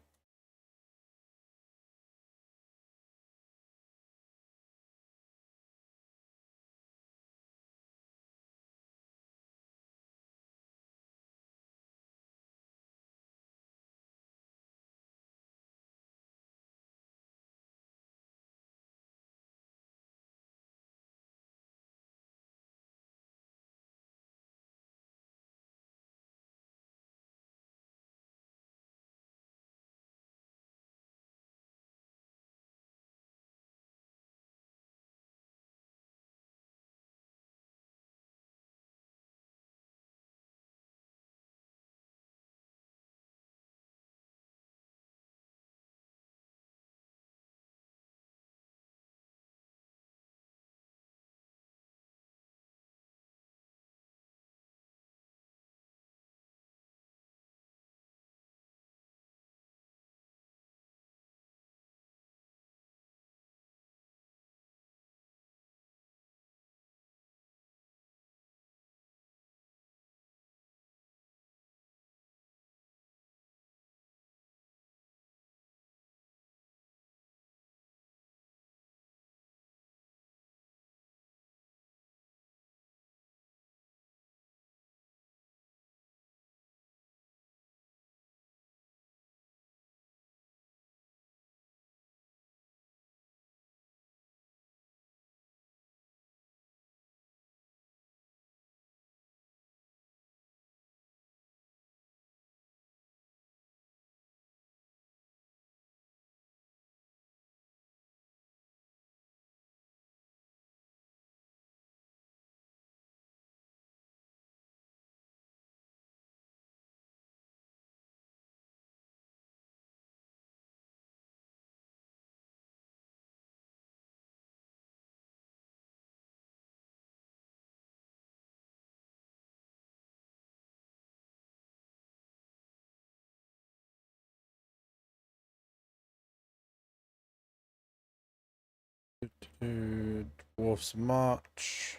Dwarf's March.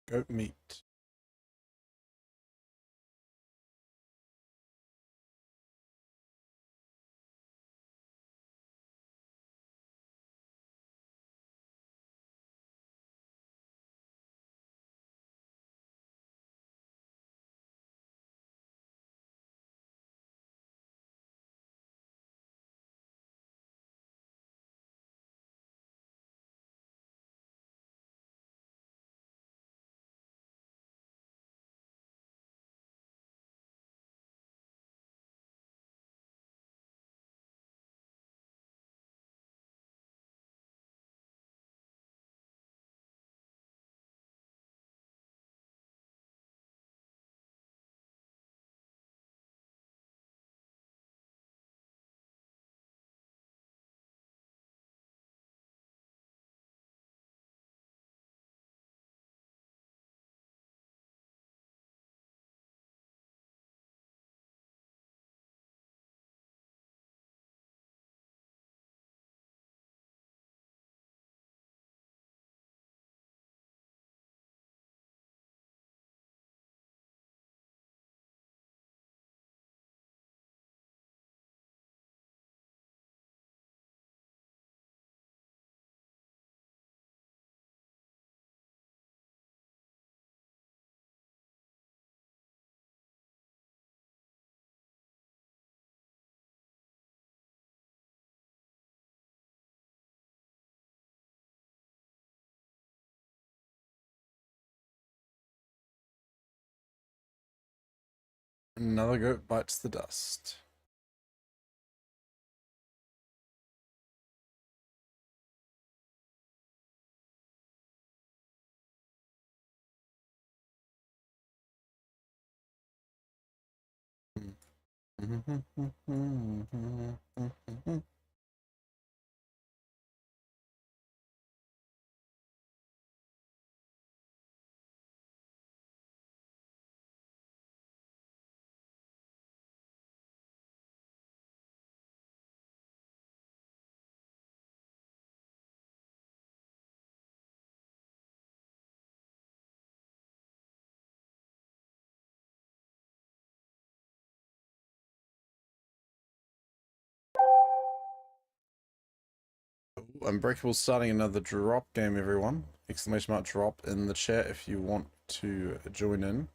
Goat meat. Another goat bites the dust. Unbreakable starting another drop game, everyone. Exclamation mark drop in the chat if you want to join in.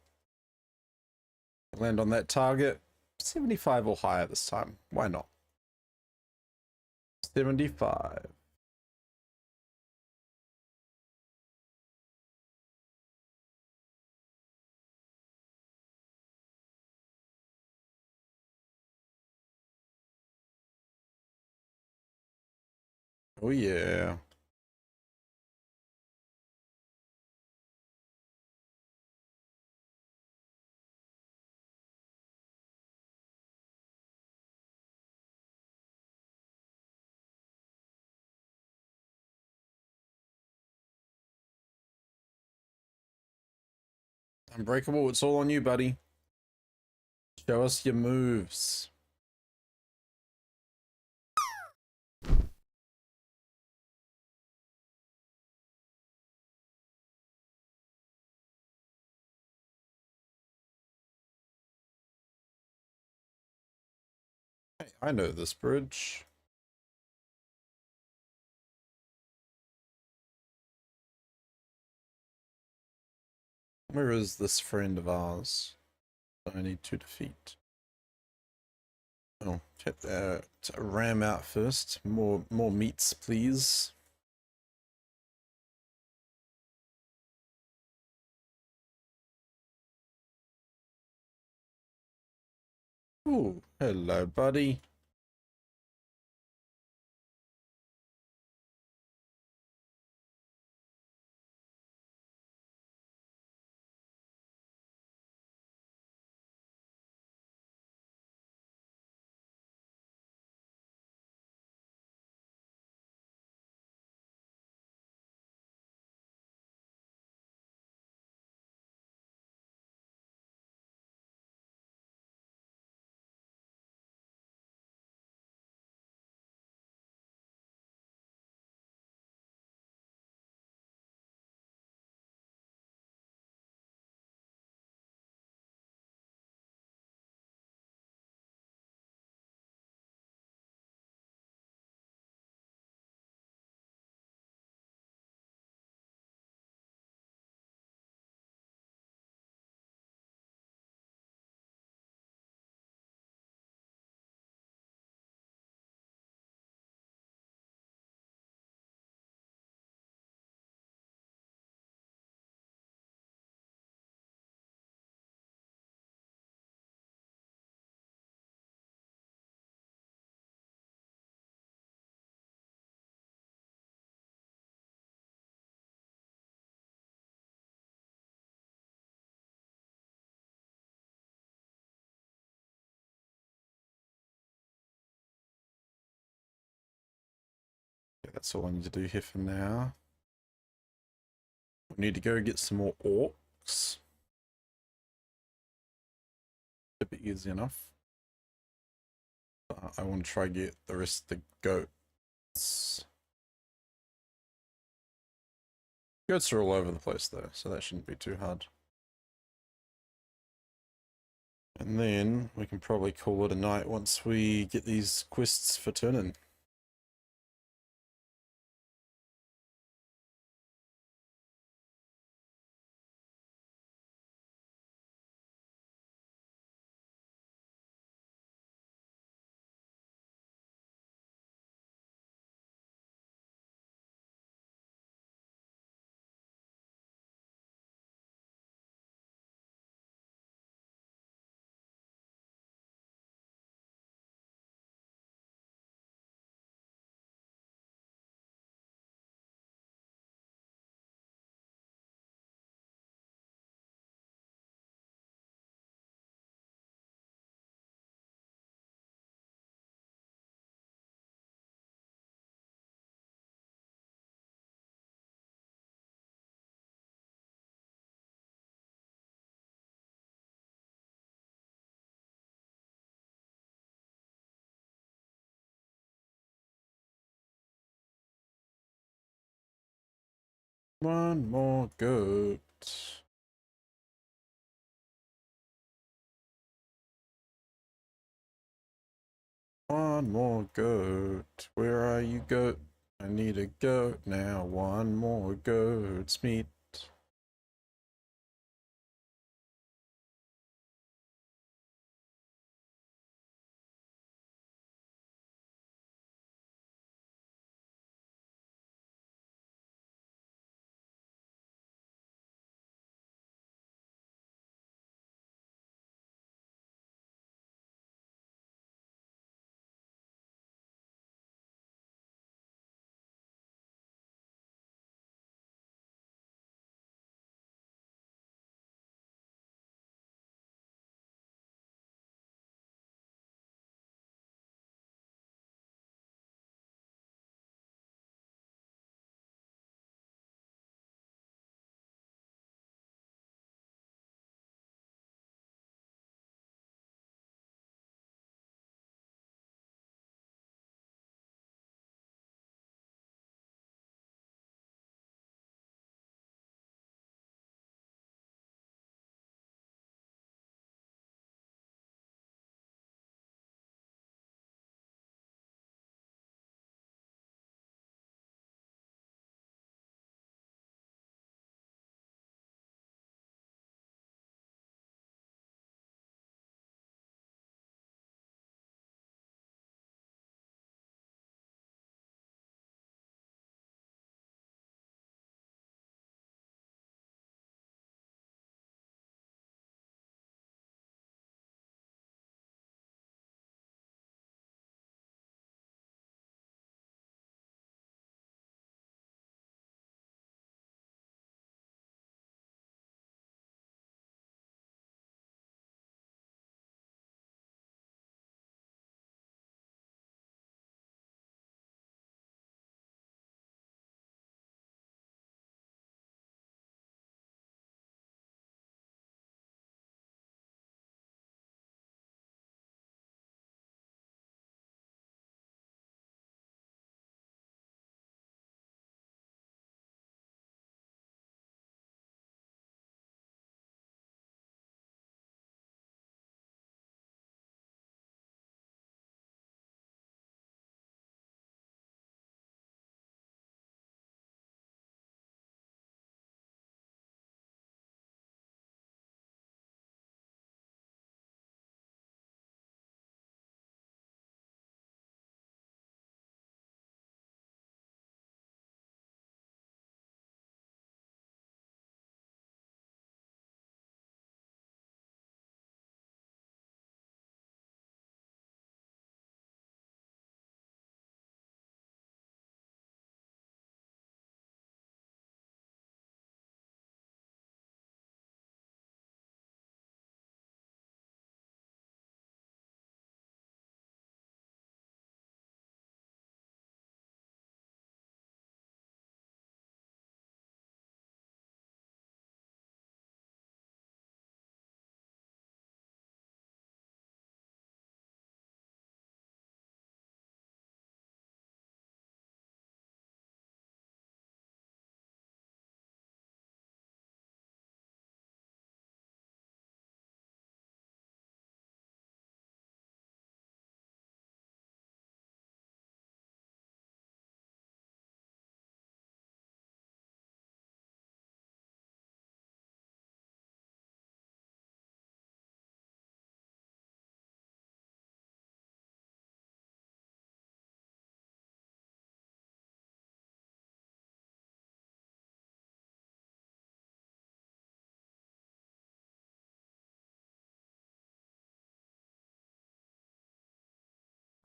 Land on that target. 75 or higher this time. Why not? 75. Oh yeah. Unbreakable, it's all on you, buddy. Show us your moves. Hey, I know this bridge. Where is this friend of ours that I need to defeat? Oh, check that ram out first. More meats, please. Oh, hello, buddy. that's all I need to do here for now. We need to go get some more orcs. Should be easy enough. I want to try get the rest of the goats. Goats are all over the place though, so that shouldn't be too hard. And then we can probably call it a night once we get these quests for turning. One more goat. One more goat. Where are you, goat? I need a goat now. One more goat's meat.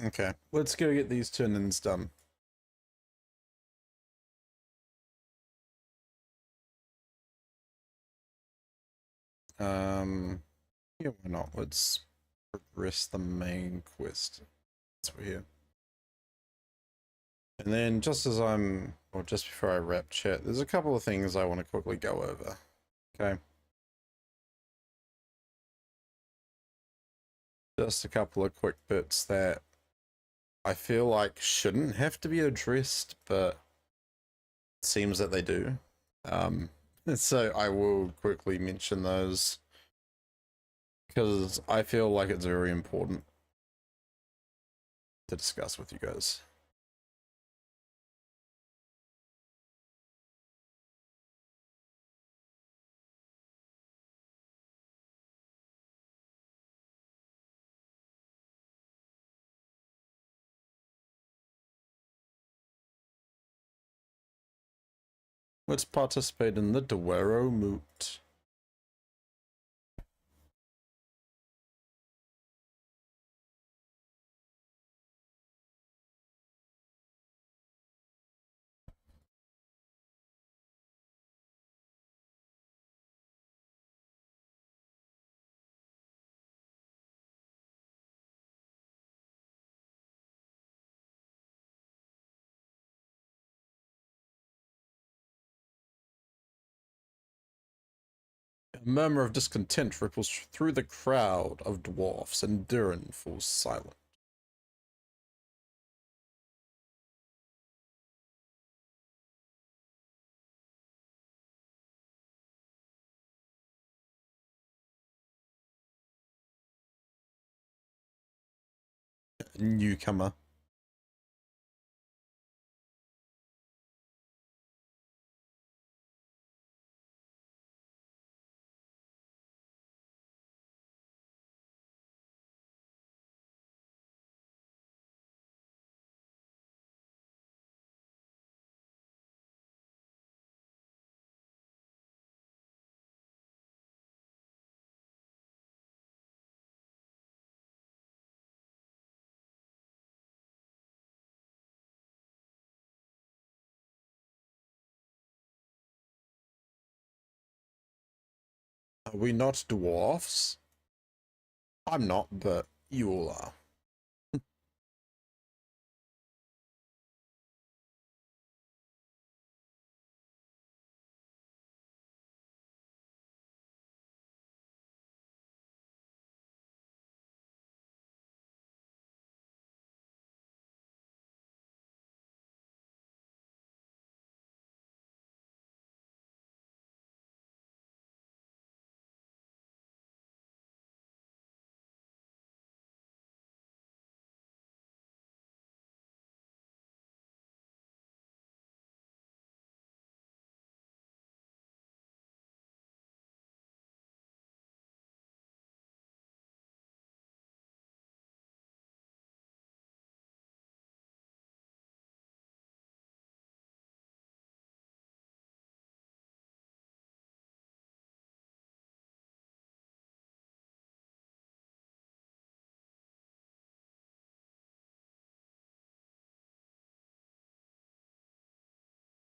Okay, let's go get these turn-ins done. Yeah, why not? Let's progress the main quest. That's we're here. And then just as or just before I wrap chat, there's a couple of things I want to quickly go over. Okay. Just a couple of quick bits that I feel like shouldn't have to be addressed, but it seems that they do. So I will quickly mention those because I feel like it's very important to discuss with you guys. Let's participate in the Duero Moot. A murmur of discontent ripples through the crowd of dwarfs, and Durin falls silent. Newcomer. Are we not dwarfs? I'm not, but you all are.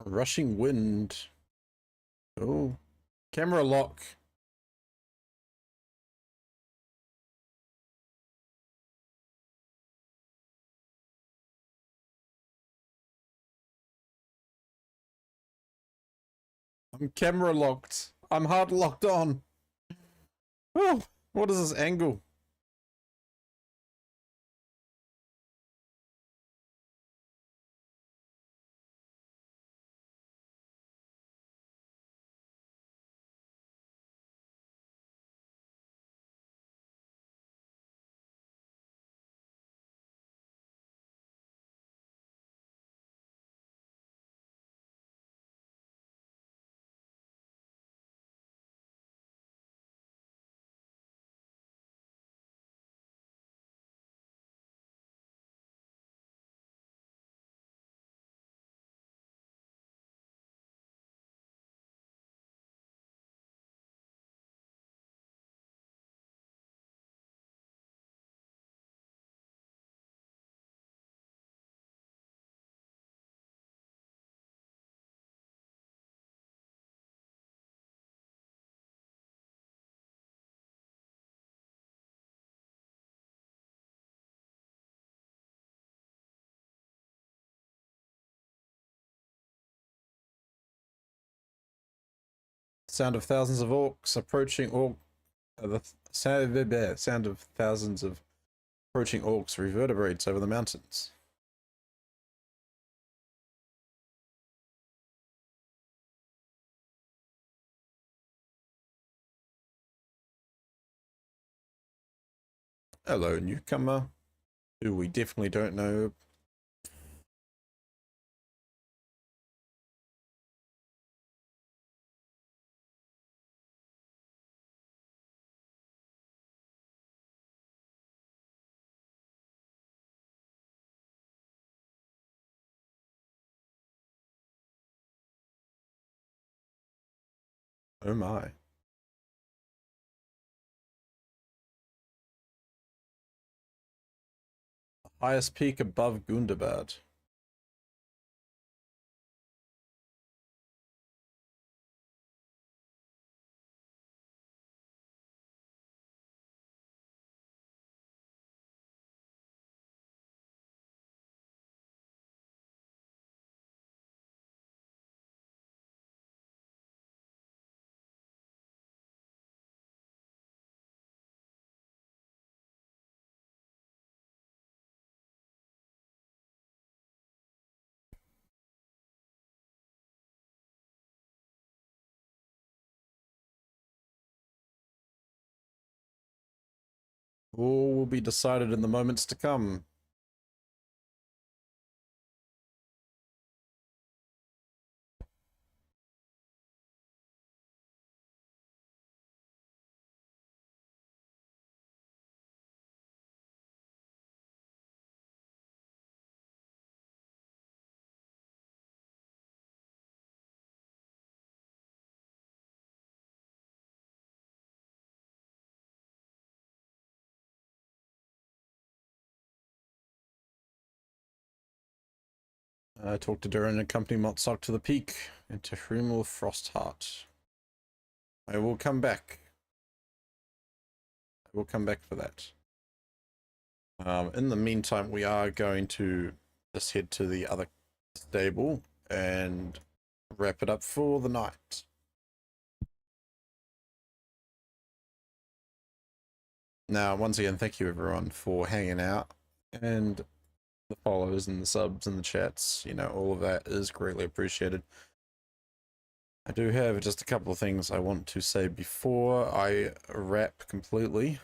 Rushing wind. Oh. Camera lock. I'm camera locked. I'm hard locked on. Oh, what is this angle? Sound of thousands of orcs approaching the sound of thousands of approaching orcs reverberates over the mountains. Hello, newcomer, who we definitely don't know. Oh my. Highest peak above Gundabad. All will be decided in the moments to come. I talked to Durin and accompany Motsock to the peak, and to Hrumel Frostheart. I will come back. I will come back for that. In the meantime, we are going to just head to the other stable and wrap it up for the night. Now, once again, thank you everyone for hanging out, and the follows and the subs and the chats. You know, all of that is greatly appreciated. I do have just a couple of things I want to say before I wrap completely.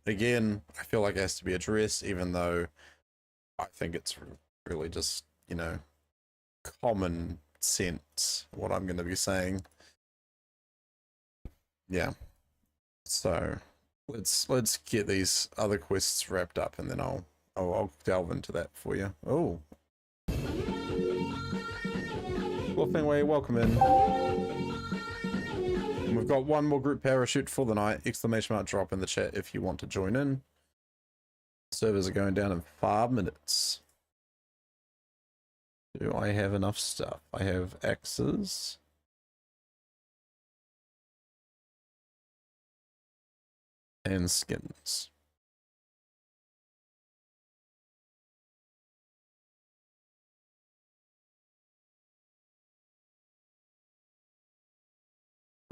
Again, I feel like it has to be addressed, even though I think it's really just, you know, common sense what I'm going to be saying. Yeah. So let's get these other quests wrapped up, and then I'll delve into that for you. Oh, Wolfingway, welcome in. And we've got one more group parachute for the night. Exclamation mark drop in the chat if you want to join in. Servers are going down in 5 minutes. Do I have enough stuff? I have axes. And skins.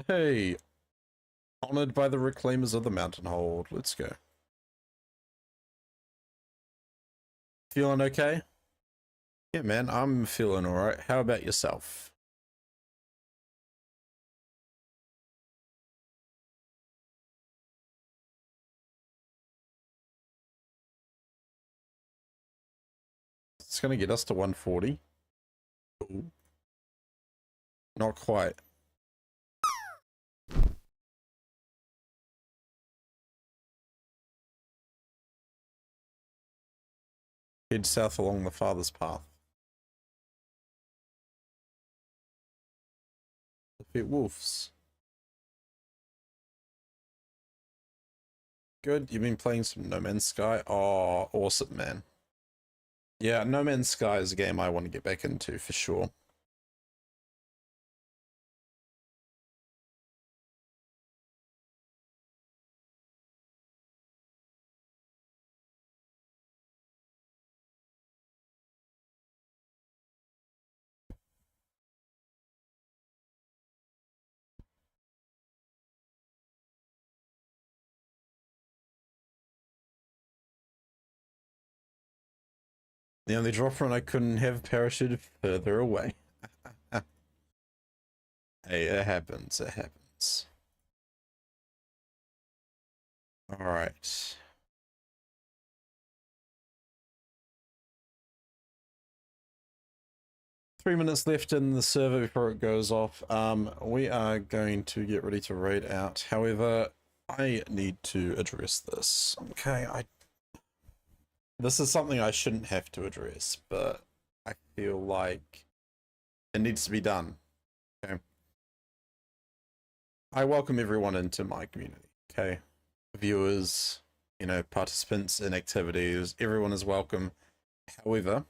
Hey, honored by the reclaimers of the mountain hold. Let's go. Feeling okay? Yeah, man, I'm feeling alright. How about yourself? It's gonna get us to 140. Ooh. Not quite. Head south along the farthest path. Defeat wolves. Good. You've been playing some No Man's Sky? Oh, awesome, man. Yeah, No Man's Sky is a game I want to get back into for sure. The only drop run I couldn't have parachuted further away. Hey, it happens, it happens. Alright. Minutes left in the server before it goes off. We are going to get ready to raid out. However, I need to address this. Okay, this is something I shouldn't have to address, but I feel like it needs to be done. Okay. I welcome everyone into my community. Okay. Viewers, you know, participants in activities, everyone is welcome. However,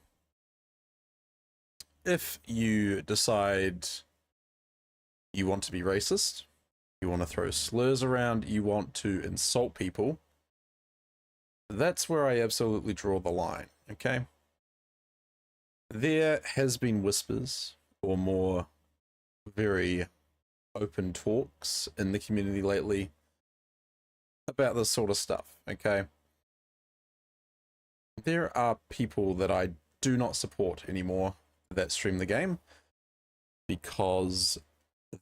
if you decide you want to be racist, you want to throw slurs around, you want to insult people, that's where I absolutely draw the line, okay? There has been whispers or more very open talks in the community lately about this sort of stuff, okay? There are people that I do not support anymore that stream the game because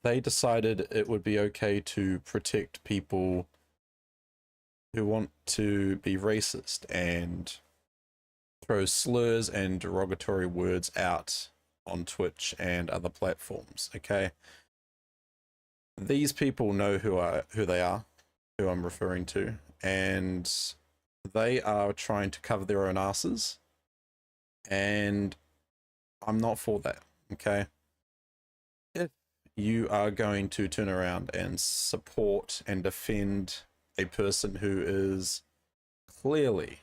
they decided it would be okay to protect people who want to be racist and throw slurs and derogatory words out on Twitch and other platforms, okay? These people know who they are, who I'm referring to, and they are trying to cover their own asses, and I'm not for that, okay? If you are going to turn around and support and defend a person who is clearly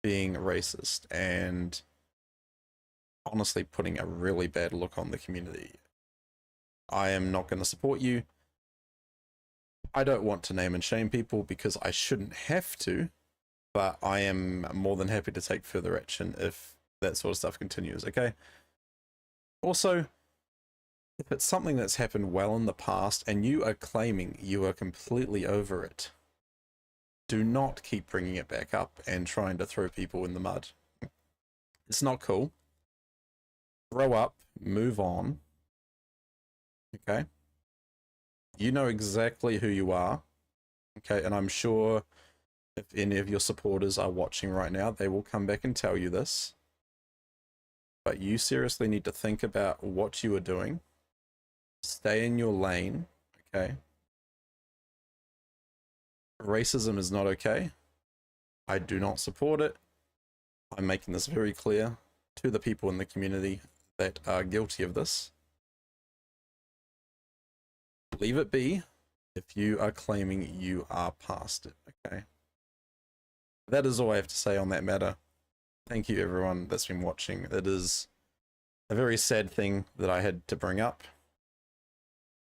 being racist and honestly putting a really bad look on the community, I am not going to support you. I don't want to name and shame people because I shouldn't have to, but I am more than happy to take further action if that sort of stuff continues, okay? Also, if it's something that's happened well in the past and you are claiming you are completely over it, do not keep bringing it back up and trying to throw people in the mud. It's not cool. Grow up, move on, okay? You know exactly who you are, okay? And I'm sure if any of your supporters are watching right now, they will come back and tell you this. But you seriously need to think about what you are doing. Stay in your lane, okay? Racism is not okay. I do not support it. I'm making this very clear to the people in the community that are guilty of this. Leave it be if you are claiming you are past it, okay? That is all I have to say on that matter. Thank you everyone that's been watching. It is a very sad thing that I had to bring up.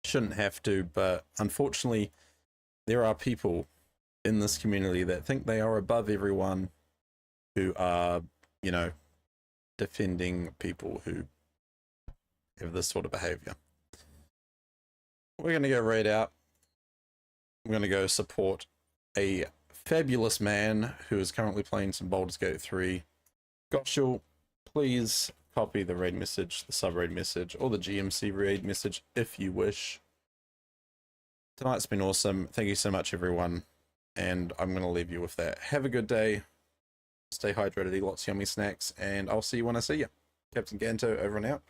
Shouldn't have to, but unfortunately there are people in this community that think they are above everyone, who are, you know, defending people who have this sort of behavior. We're going to go raid out. I'm going to go support a fabulous man who is currently playing some Baldur's Gate 3. Goshul, please copy the raid message, the sub raid message, or the GMC raid message if you wish. Tonight's been awesome. Thank you so much, everyone. And I'm going to leave you with that. Have a good day. Stay hydrated, eat lots of yummy snacks, and I'll see you when I see you. Captain Ganto, over and out.